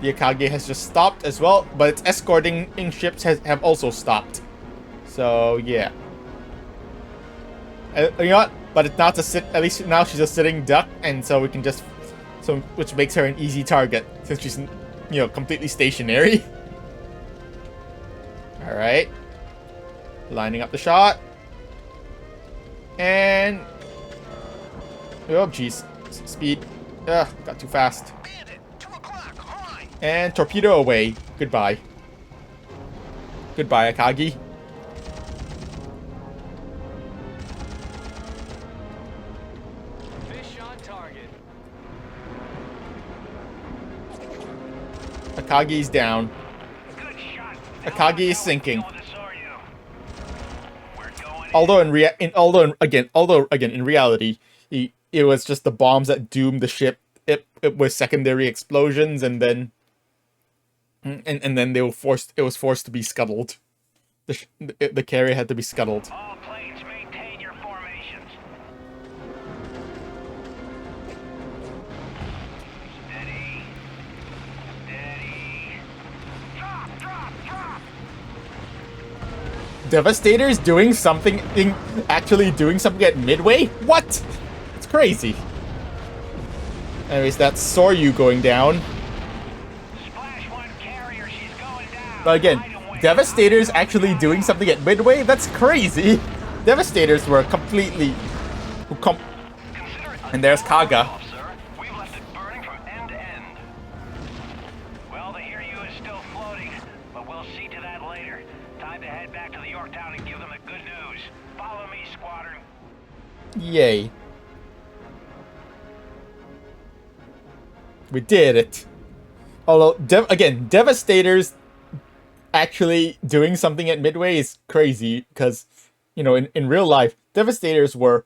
The Akagi has just stopped as well, but its escorting ships have also stopped. So yeah. You know what? But it's not to sit. At least now she's a sitting duck, and so we can just, which makes her an easy target since she's, completely stationary. All right, lining up the shot, and oh jeez, speed. Ugh, got too fast. And torpedo away. Goodbye. Goodbye, Akagi. Akagi's down. Akagi is sinking. Although in reality, it was just the bombs that doomed the ship. It was secondary explosions, and then they were forced. It was forced to be scuttled. The carrier had to be scuttled. All planes maintain your formations. Steady. Drop. Devastator's actually doing something at Midway? What? It's crazy. Anyways, that's Soryu going down. Splash one carrier, she's going down. But again, Devastator's actually doing something at Midway? That's crazy. Devastators were completely... And there's Kaga. We've left it burning from end to end. Well, the Hiryu is still floating, but we'll see to that later. Time to head back to the Yorktown and give them the good news. Follow me, squadron. Yay. We did it. Although, again, Devastators actually doing something at Midway is crazy, because, in real life, Devastators got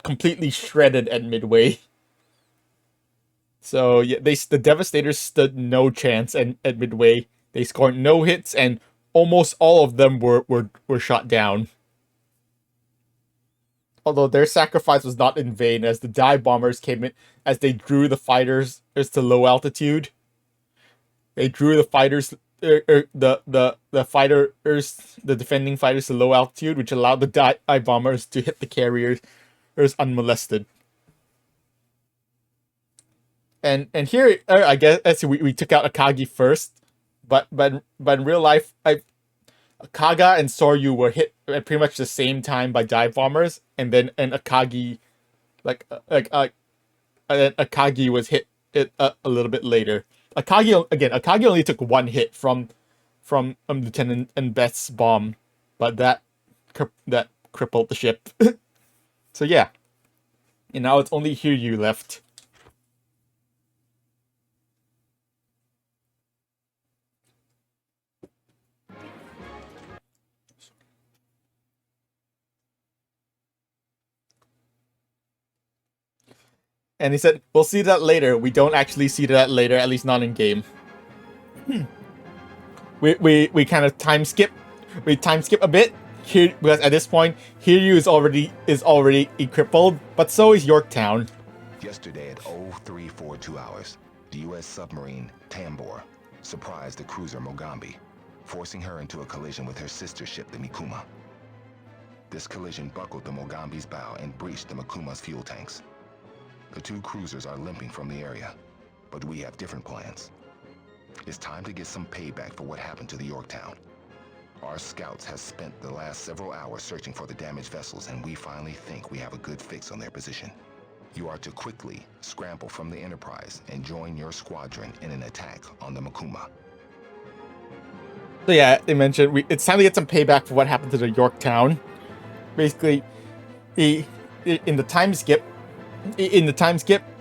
completely shredded at Midway. So yeah, the Devastators stood no chance at Midway. They scored no hits, and almost all of them were shot down. Although their sacrifice was not in vain, as the dive bombers came in as they drew the fighters to low altitude. They drew the fighters, the defending fighters to low altitude, which allowed the dive bombers to hit the carriers unmolested. And here, I guess we took out Akagi first, but in real life, Kaga and Soryu were hit at pretty much the same time by dive bombers, and then Akagi, Akagi was hit a little bit later. Akagi only took one hit from Lieutenant and Beth's bomb, but that crippled the ship. So yeah, and now it's only Hiryu left. And he said, "We'll see that later." We don't actually see that later, at least not in game. We kind of time skip. We time skip a bit here because at this point, Hiryu is already crippled, but so is Yorktown. Yesterday at 0342 hours, the U.S. submarine Tambor surprised the cruiser Mogambi, forcing her into a collision with her sister ship, the Mikuma. This collision buckled the Mogambi's bow and breached the Mikuma's fuel tanks. The two cruisers are limping from the area, but we have different plans. It's time to get some payback for what happened to the Yorktown. Our scouts have spent the last several hours searching for the damaged vessels, and we finally think we have a good fix on their position. You are to quickly scramble from the Enterprise and join your squadron in an attack on the Mikuma. So yeah, they mentioned it's time to get some payback for what happened to the Yorktown. Basically, in the time skip,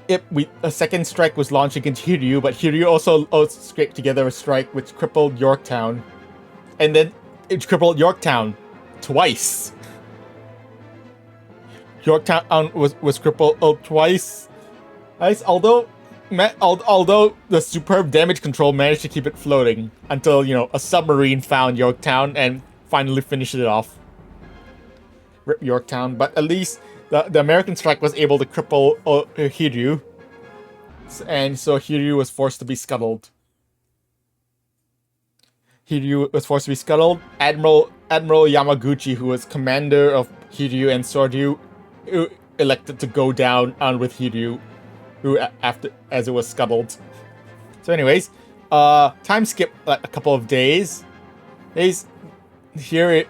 a second strike was launched against Hiryu, but Hiryu also scraped together a strike which crippled Yorktown. And then it crippled Yorktown twice. Yorktown was crippled twice. Nice, although the superb damage control managed to keep it floating until, a submarine found Yorktown and finally finished it off. Rip Yorktown, but at least the American strike was able to cripple Hiryu, and so Hiryu was forced to be scuttled. Admiral Yamaguchi, who was commander of Hiryu and Soryu, elected to go down with Hiryu, as it was scuttled. So, anyways, time skip a couple of days. Here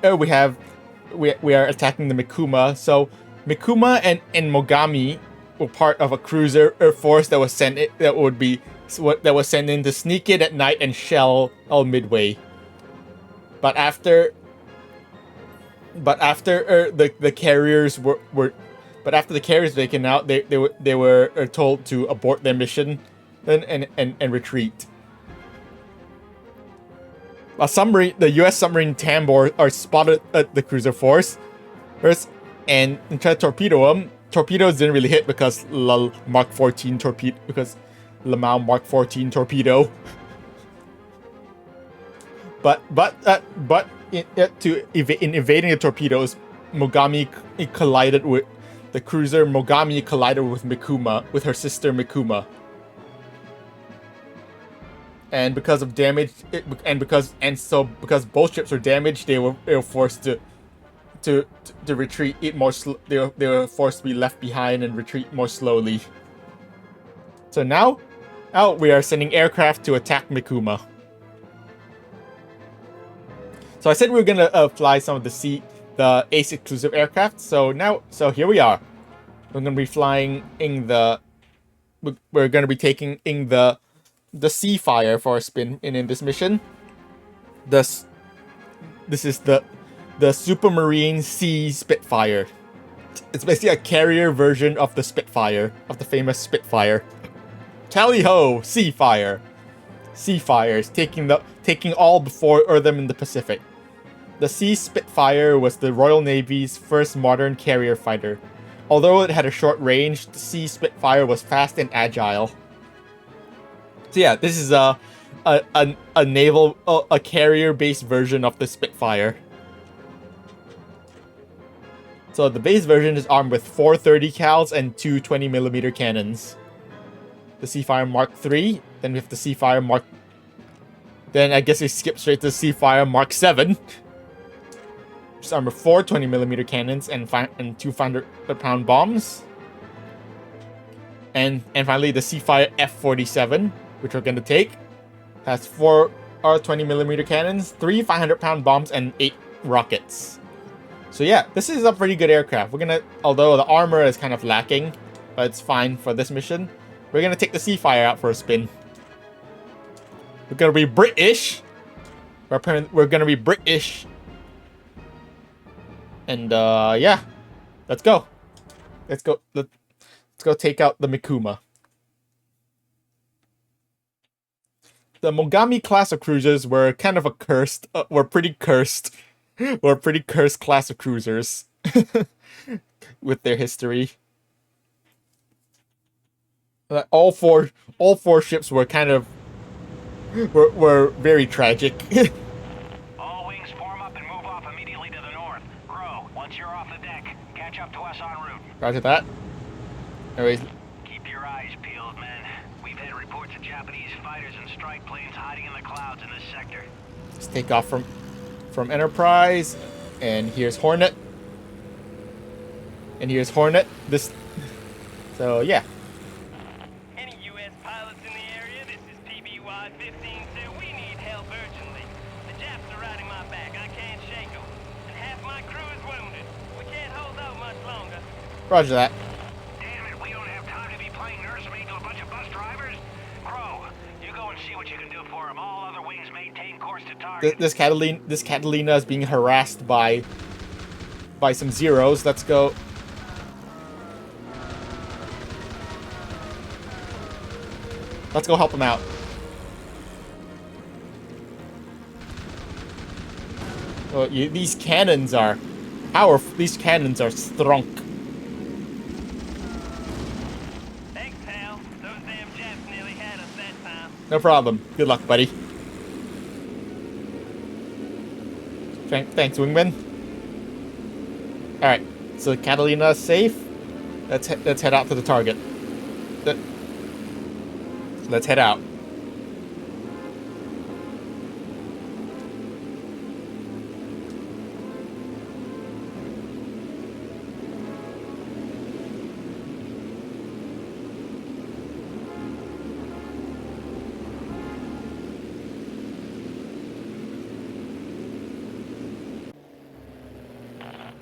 we are attacking the Mikuma. So Mikuma and Mogami were part of a cruiser force that was sent in to sneak in at night and shell Midway. But after the carriers were taken out, they were told to abort their mission and retreat. The U.S. submarine Tambor are spotted at the cruiser force first and tried to torpedo them. Torpedoes didn't really hit because Mark 14 torpedo Lamau Mark 14 torpedo. But in evading the torpedoes, Mogami collided with the cruiser. Mogami collided with Mikuma, with her sister Mikuma. And because of damage, because both ships were damaged, they were forced to retreat. They were forced to be left behind and retreat more slowly. So now we are sending aircraft to attack Mikuma. So I said we were gonna fly some of the ACE exclusive aircraft. So here we are. We're gonna be flying we're gonna be taking in the Seafire for a spin in this mission. This is the Supermarine Sea Spitfire. It's basically a carrier version of the Spitfire, of the famous Spitfire. Tally ho, Seafire! Seafires taking all before them in the Pacific. The Sea Spitfire was the Royal Navy's first modern carrier fighter. Although it had a short range, the Sea Spitfire was fast and agile. So yeah, this is a carrier-based version of the Spitfire. So the base version is armed with 4 30 cals and 2 20mm cannons. The Seafire Mark III, then we have the Seafire Mark. Then I guess we skip straight to the Seafire Mark 7. Which is armed with 4 20mm cannons and 2 500-pound bombs. And finally the Seafire F-47, which we're going to take, has 4 are 20mm cannons, 3 500-pound bombs, and 8 rockets. So yeah, this is a pretty good aircraft. We're gonna, although the armor is kind of lacking, but it's fine for this mission. We're gonna take the Seafire out for a spin. We're gonna be British. We're gonna be British. And yeah, let's go. Let's go take out the Mikuma. The Mogami class of cruisers were kind of a cursed, were pretty cursed class of cruisers with their history. All four ships were kind of were very tragic. All wings form up and move off immediately to the north. Crow, once you're off the deck, catch up to us en route. Roger that. Anyways, Keep your eyes peeled, men. We've had reports of Japanese fighters and strike planes hiding in the clouds in this sector. let's take off from Enterprise, and here's Hornet. And here's Hornet. So yeah. Any U.S. pilots in the area? This is PBY-15, sir. We need help urgently. The Japs are riding my back. I can't shake them. And half my crew is wounded. We can't hold out much longer. Roger that. Damn it, we don't have time to be playing nursemaid to a bunch of bus drivers. Crow, you go and see what you can do for them. All other wings maintain course to target. This Catalina is being harassed by some Zeros. Let's go. Let's go help him out. Oh, these cannons are powerful. These cannons are strong. Thanks, Hal. Those damn Japs nearly had us that time. No problem. Good luck, buddy. Thanks, Wingman. All right, so Catalina's safe. Let's head out to the target. Let's head out.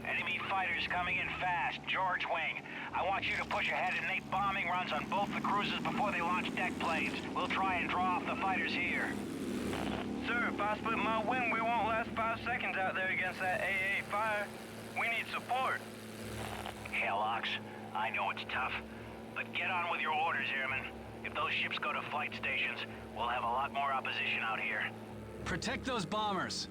Enemy fighters coming in fast. George Wing, I want you to push ahead and make bombing runs on both the cruisers before they launch deck planes. We'll try and draw off the fighters here. Sir, if I split my wing, we won't last 5 seconds out there against that AA fire. We need support. Hell, Ox, I know it's tough, but get on with your orders, Airman. If those ships go to flight stations, we'll have a lot more opposition out here. Protect those bombers.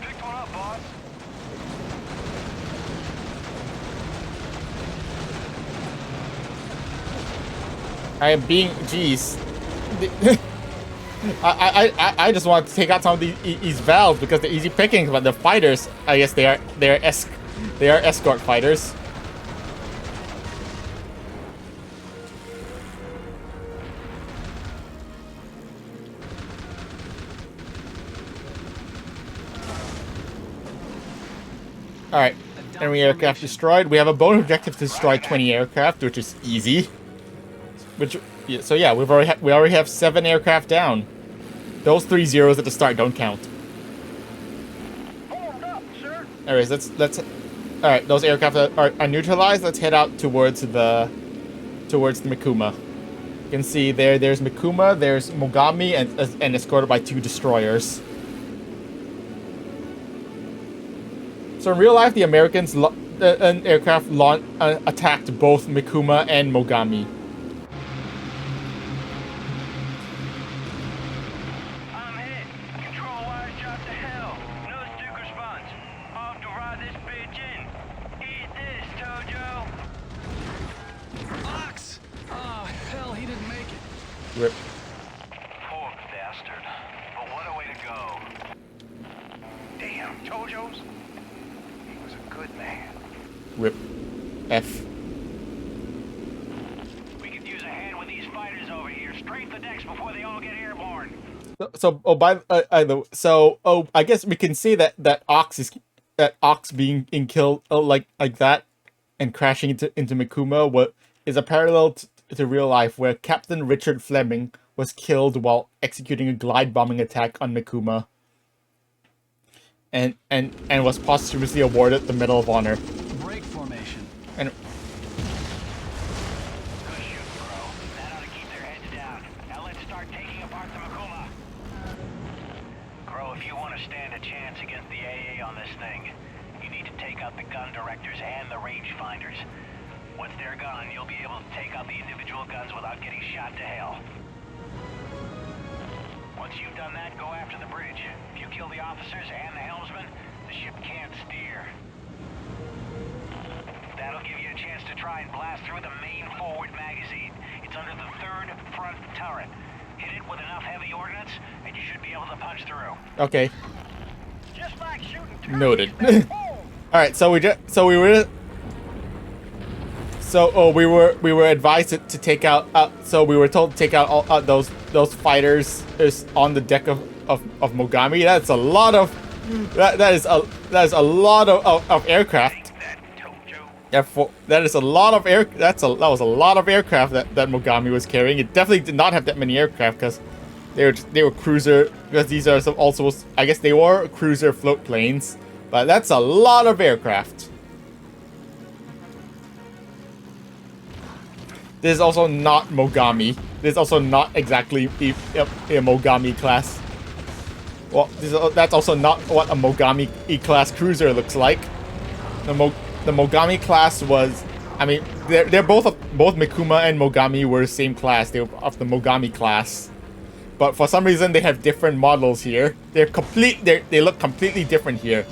Picked one up, boss. I am being, jeez. I just want to take out some of these valves because they're easy pickings, but the fighters, I guess they are escort fighters. All right, enemy aircraft destroyed. We have a bonus objective to destroy 20 aircraft, which is easy. So yeah, we already have 7 aircraft down. Those 3 zeros at the start don't count. Anyways, let's. All right, those aircraft are neutralized. Let's head out towards the Mikuma. You can see there's Mikuma, there's Mogami, and escorted by 2 destroyers. So in real life, the Americans an aircraft attacked both Mikuma and Mogami. I'm hit. Control wires shot to hell. No stick response. I'll have to ride this bitch in. Eat this, Tojo. Ox! Oh, hell, he didn't make it. Rip. Poor bastard. But what a way to go. Damn, Tojo's. He was a good man. Rip. F. We could use a hand with these fighters over here. Strafe the decks before they all get airborne. I guess we can say that Ox being killed like that and crashing into Mikuma is a parallel to real life, where Captain Richard Fleming was killed while executing a glide bombing attack on Mikuma, and was posthumously awarded the Medal of Honor. Break formation. And Good shoot, bro. That ought to keep their heads down. Now let's start taking apart the Makuma. Bro, if you want to stand a chance against the AA on this thing, you need to take out the gun directors and the rangefinders. Once they're gone, you'll be able to take out the individual guns without getting shot to hell. Once you've done that, go after the bridge. If you kill the officers and the helmsman, the ship can't steer. That'll give you a chance to try and blast through the main forward magazine. It's under the third front turret. Hit it with enough heavy ordnance, and you should be able to punch through. okay, Just like shooting noted. turkeys, man. All right, so we were advised to take out. So we were told to take out all those fighters is on the deck of Mogami. That's a lot of that is a lot of aircraft. Therefore, that is a lot of air. That was a lot of aircraft that Mogami was carrying. It definitely did not have that many aircraft because they were cruiser. Because these are some also, I guess they were cruiser float planes. But that's a lot of aircraft. This is also not Mogami. This is also not exactly a Mogami class. Well, that's also not what a Mogami E-class cruiser looks like. The Mogami class was, I mean, they're both Mikuma and Mogami were the same class. They were of the Mogami class, but for some reason they have different models here. They look completely different here.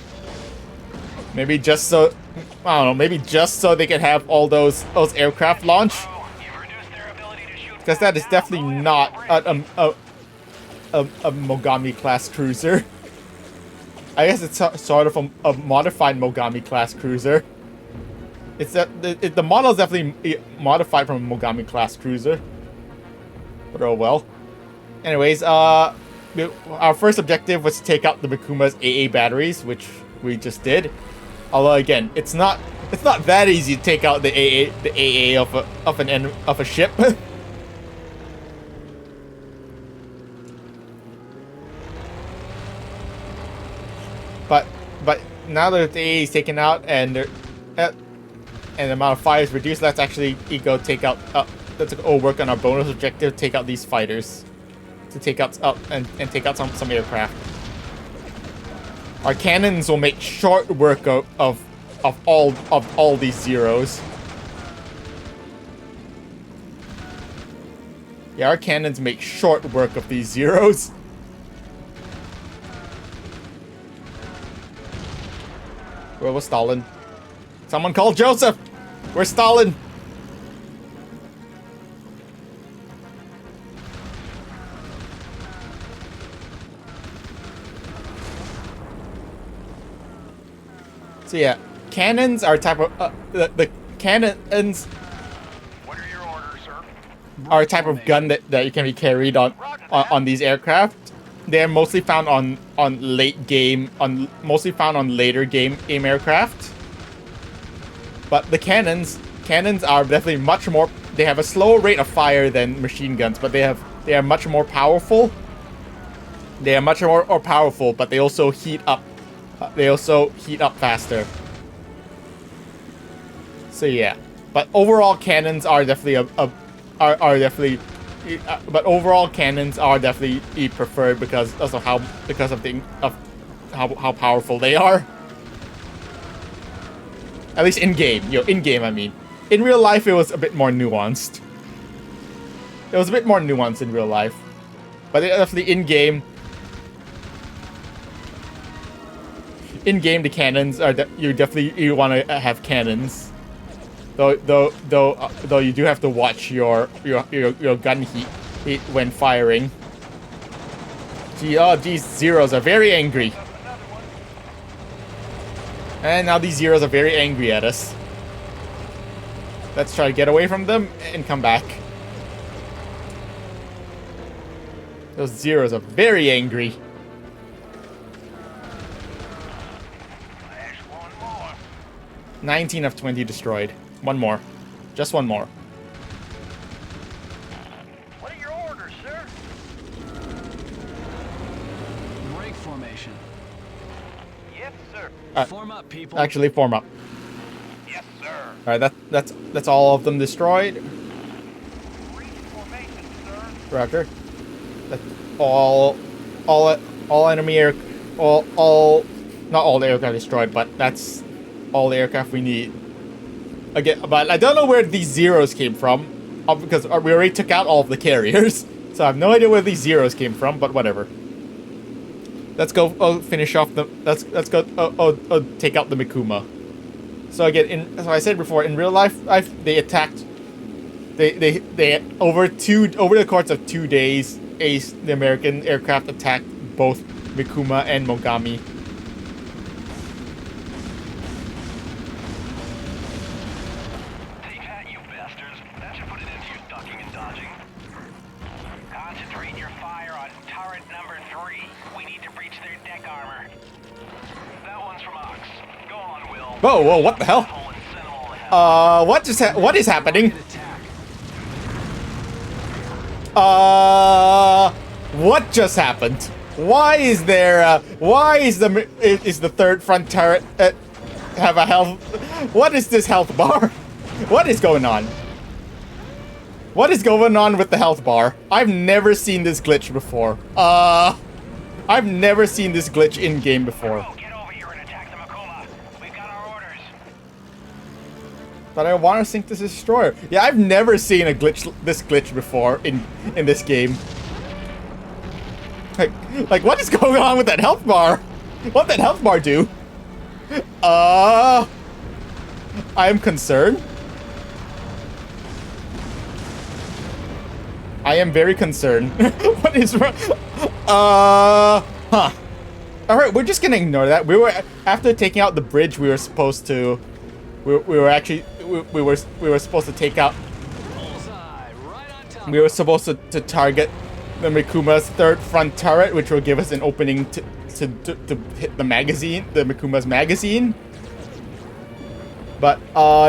Maybe just so, I don't know. Maybe just so they can have all those aircraft launch. Because that is definitely not a Mogami class cruiser. I guess it's sort of a modified Mogami class cruiser. It's the model is definitely modified from a Mogami class cruiser. But oh well. Anyways, our first objective was to take out the Mikuma's AA batteries, which we just did. Although again, it's not that easy to take out the AA of a ship. But now that the AA is taken out and the amount of fire is reduced, let's actually go take out. Let's go work on our bonus objective. Take out these fighters, to take out and take out some aircraft. Our cannons will make short work of all these zeros. Yeah, our cannons make short work of these zeros. Where was Stalin? Someone call Joseph! Where's Stalin? So yeah, cannons are a type of the cannons. What are your orders, sir? Are a type of gun that you can be carried on these aircraft. They're mostly found on later game aim aircraft. But the cannons are definitely much more. They have a slower rate of fire than machine guns, but they are much more powerful. They are much more powerful, but they also heat up. They also heat up faster. So yeah, but overall cannons are definitely but overall cannons are definitely preferred because of how powerful they are. At least in game, in game I mean. In real life it was a bit more nuanced. It was a bit more nuanced in real life, but definitely in game. In game, the cannons are you want to have cannons. Though you do have to watch your gun heat when firing. These zeros are very angry. And now these zeros are very angry at us. Let's try to get away from them and come back. Those zeros are very angry. 19 of 20 destroyed. One more. Just one more. What are your orders, sir? Break formation. Yes, sir. Form up, people. Actually, form up. Yes, sir. All right, that's all of them destroyed. Breach formation, sir. Roger. That's all enemy air, all not all the aircraft destroyed, but that's all the aircraft we need. Again, but I don't know where these zeros came from, because we already took out all of the carriers, so I have no idea where these zeros came from. But whatever. Let's go finish off the. Let's go take out the Mikuma. So again, as I said before, in real life, they attacked. They over the course of 2 days, the American aircraft attacked both Mikuma and Mogami. Take that, you bastards. That should put an end to your ducking and dodging. Concentrate your fire on turret number 3. We need to breach their deck armor. That one's from Ox. Go on, Will. Whoa, what the hell? Hole and send them all to hell. What is happening? Attack. What just happened? Why is there, is the third front turret, have a health, what is this health bar? What is going on? What is going on with the health bar? I've never seen this glitch before. I've never seen this glitch in-game before. Oh, get over here and attack the Makuma. We've got our orders. But I want to sink this destroyer. Yeah, I've never seen this glitch before in this game. Like what is going on with that health bar? What did that health bar do? I am concerned. I am very concerned. What is wrong? Huh. Alright, we're just gonna ignore that. After taking out the bridge, we were supposed to take out. Bullseye, right on top. We were supposed to target the Mikuma's third front turret, which will give us an opening to hit the magazine, the Mikuma's magazine. But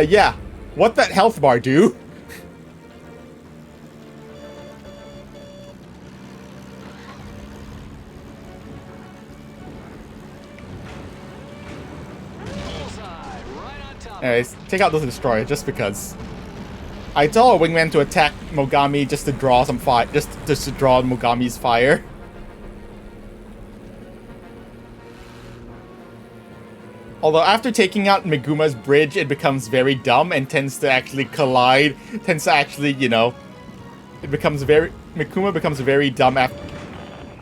yeah, what that health bar do? Bullseye, right on top. Anyways, take out those destroyers just because. I told a wingman to attack Mogami just to draw some fire, just to draw Mogami's fire. Although after taking out Miguma's bridge, it becomes very dumb and tends to actually collide. Tends to actually, you know, Mikuma becomes very dumb after.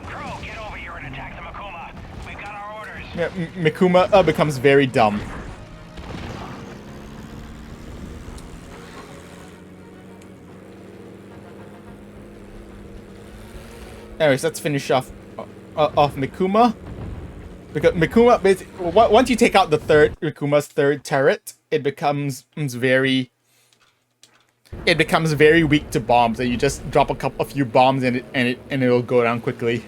Crow, get over here and attack the Makuma. We've got our orders. Yeah, Mikuma becomes very dumb. Anyways, let's finish off Mikuma. Because Mikuma, once you take out the Mikuma's third turret, it becomes very weak to bombs, and you just drop a few bombs and it'll go down quickly.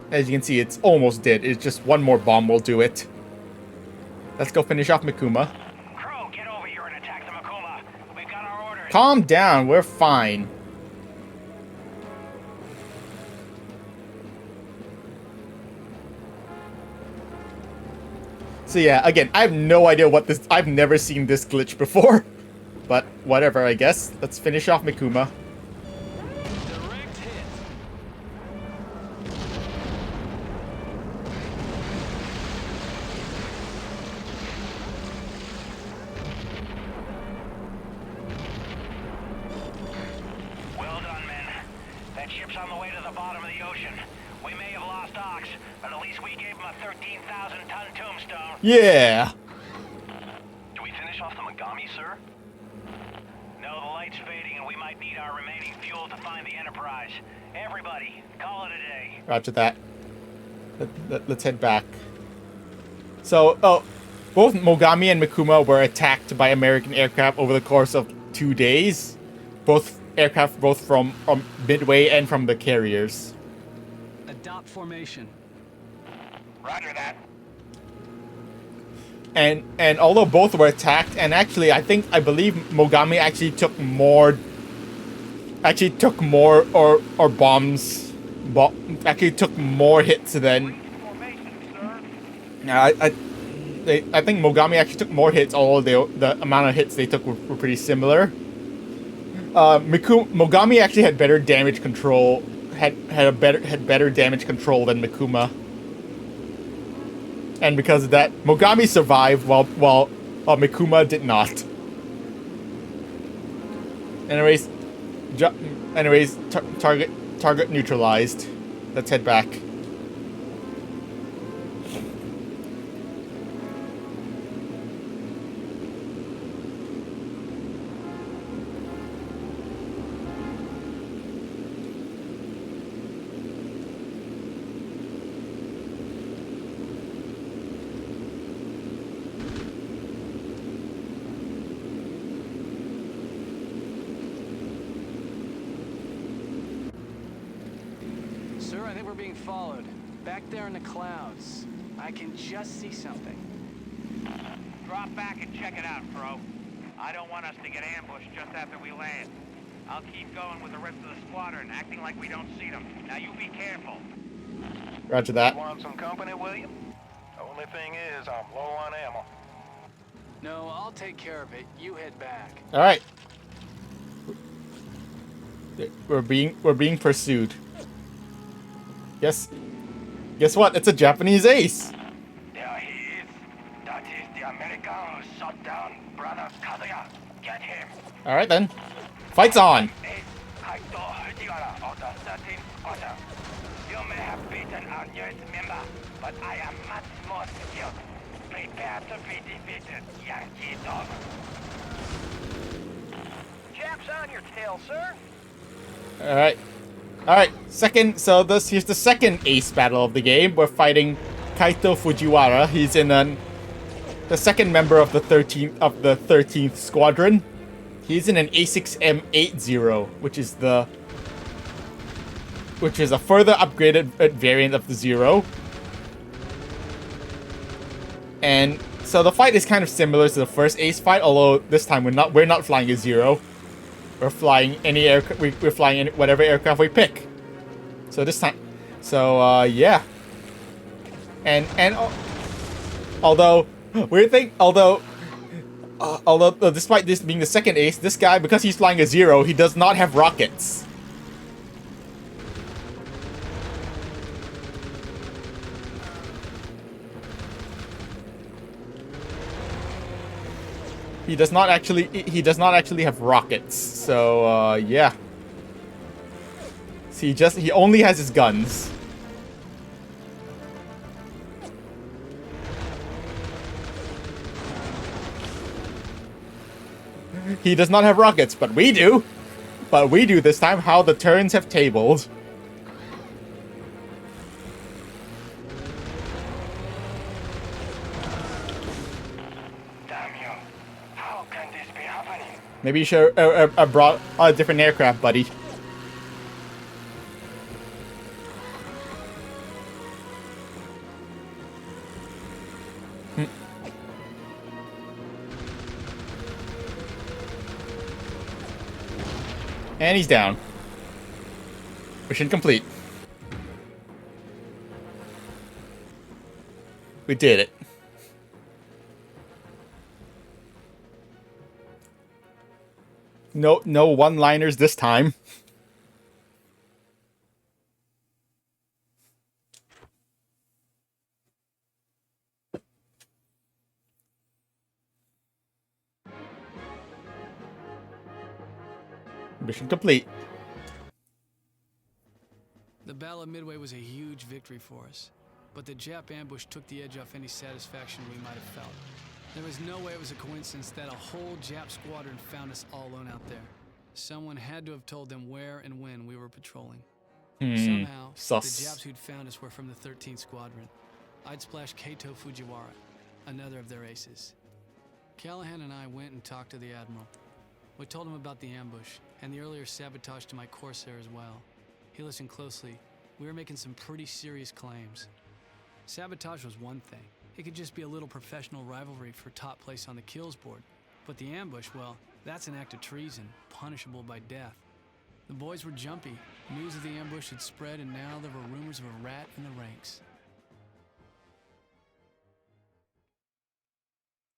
As you can see, it's almost dead. It's just one more bomb will do it. Let's go finish off Mikuma. Crow, get over here and attack the Makuma. We've got our orders. Calm down, we're fine. So yeah, again, I have no idea I've never seen this glitch before. But whatever, I guess. Let's finish off Mikuma. Direct hit. Well done, men. That ship's on the way to the bottom of the ocean. We may have lost Ox, but at least we gave him a 13,000-ton tombstone. Yeah. Do we finish off the Mogami, sir? No, the light's fading, and we might need our remaining fuel to find the Enterprise. Everybody, call it a day. Roger that. Let's head back. So, both Mogami and Mikuma were attacked by American aircraft over the course of 2 days. Both aircraft, from Midway and from the carriers. Adopt formation. Roger that. And although both were attacked, and actually I believe Mogami actually took more or bombs, actually took more hits than. Formation, sir. I think Mogami actually took more hits, although the amount of hits they took were pretty similar. Mogami actually had better damage control, had better damage control than Mikuma. And because of that, Mogami survived while Mikuma did not. Anyways, target neutralized. Let's head back. Sir, I think we're being followed. Back there in the clouds. I can just see something. Drop back and check it out, bro. I don't want us to get ambushed just after we land. I'll keep going with the rest of the squadron, acting like we don't see them. Now you be careful. Roger that. Want some company, William? Only thing is, I'm low on ammo. No, I'll take care of it. You head back. All right. We're being pursued. Yes. Guess what? It's a Japanese ace. There he is. That is the American who shot down Brother Kazuya. Get him. All right then. Fight's on. Ace Kaito Fujiwara of the 13th Squadron. You may have beaten our newest member, but I am much more skilled. Prepare to be defeated, Yankee dog. Japs on your tail, sir. All right. All right. Here's the second ace battle of the game. We're fighting Kaito Fujiwara. He's in the second member of the 13th Squadron. He's in an A6M80, which is a further upgraded variant of the Zero. And so the fight is kind of similar to the first ace fight, although this time we're not flying a Zero. We're flying any aircraft. We're flying whatever aircraft we pick. So this time, yeah. And although despite this being the second ace, this guy, because he's flying a Zero, he does not have rockets. He does not actually have rockets. So yeah. See, he only has his guns. He does not have rockets, but we do. But we do this time. How the turns have tabled. Maybe you should have brought a different aircraft, buddy. And he's down. Mission complete. We did it. No one-liners this time. Mission complete. The Battle of Midway was a huge victory for us, but the Jap ambush took the edge off any satisfaction we might have felt. There was no way it was a coincidence that a whole Jap squadron found us all alone out there. Someone had to have told them where and when we were patrolling. Somehow, sus. the Japs who'd found us were from the 13th Squadron. I'd splashed Kaito Fujiwara, another of their aces. Callahan and I went and talked to the Admiral. We told him about the ambush and the earlier sabotage to my Corsair as well. He listened closely. We were making some pretty serious claims. Sabotage was one thing. It could just be a little professional rivalry for top place on the kills board. But the ambush, well, that's an act of treason, punishable by death. The boys were jumpy. News of the ambush had spread, and now there were rumors of a rat in the ranks.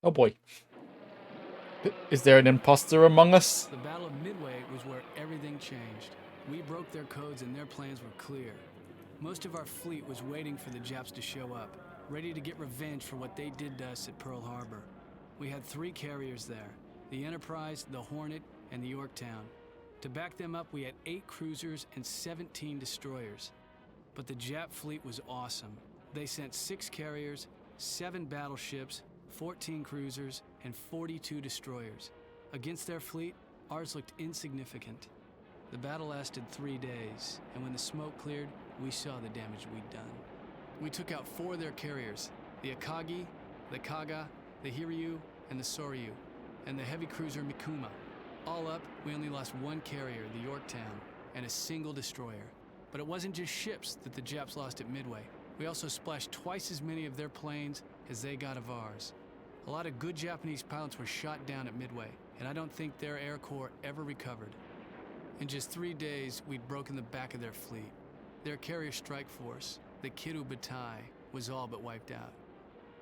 Oh boy. Is there an imposter among us? The Battle of Midway was where everything changed. We broke their codes and their plans were clear. Most of our fleet was waiting for the Japs to show up, ready to get revenge for what they did to us at Pearl Harbor. We had 3 carriers there, the Enterprise, the Hornet, and the Yorktown. To back them up, we had 8 cruisers and 17 destroyers. But the Jap fleet was awesome. They sent 6 carriers, 7 battleships, 14 cruisers, and 42 destroyers. Against their fleet, ours looked insignificant. The battle lasted 3 days, and when the smoke cleared, we saw the damage we'd done. We took out 4 of their carriers, the Akagi, the Kaga, the Hiryu, and the Soryu, and the heavy cruiser Mikuma. All up, we only lost 1 carrier, the Yorktown, and a single destroyer. But it wasn't just ships that the Japs lost at Midway. We also splashed twice as many of their planes as they got of ours. A lot of good Japanese pilots were shot down at Midway, and I don't think their Air Corps ever recovered. In just 3 days, we'd broken the back of their fleet. Their carrier strike force, the Kiru Batai, was all but wiped out.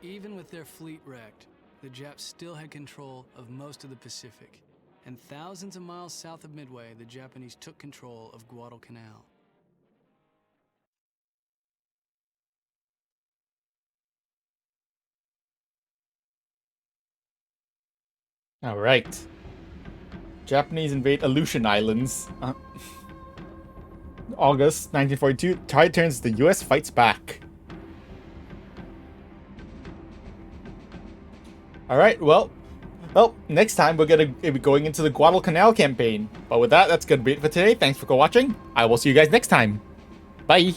Even with their fleet wrecked, the Japs still had control of most of the Pacific. And thousands of miles south of Midway, the Japanese took control of Guadalcanal. Alright. Japanese invade Aleutian Islands. August 1942. Tide turns, the US fights back. Alright, well, next time we're gonna be going into the Guadalcanal campaign. But with that, that's gonna be it for today. Thanks for watching. I will see you guys next time. Bye.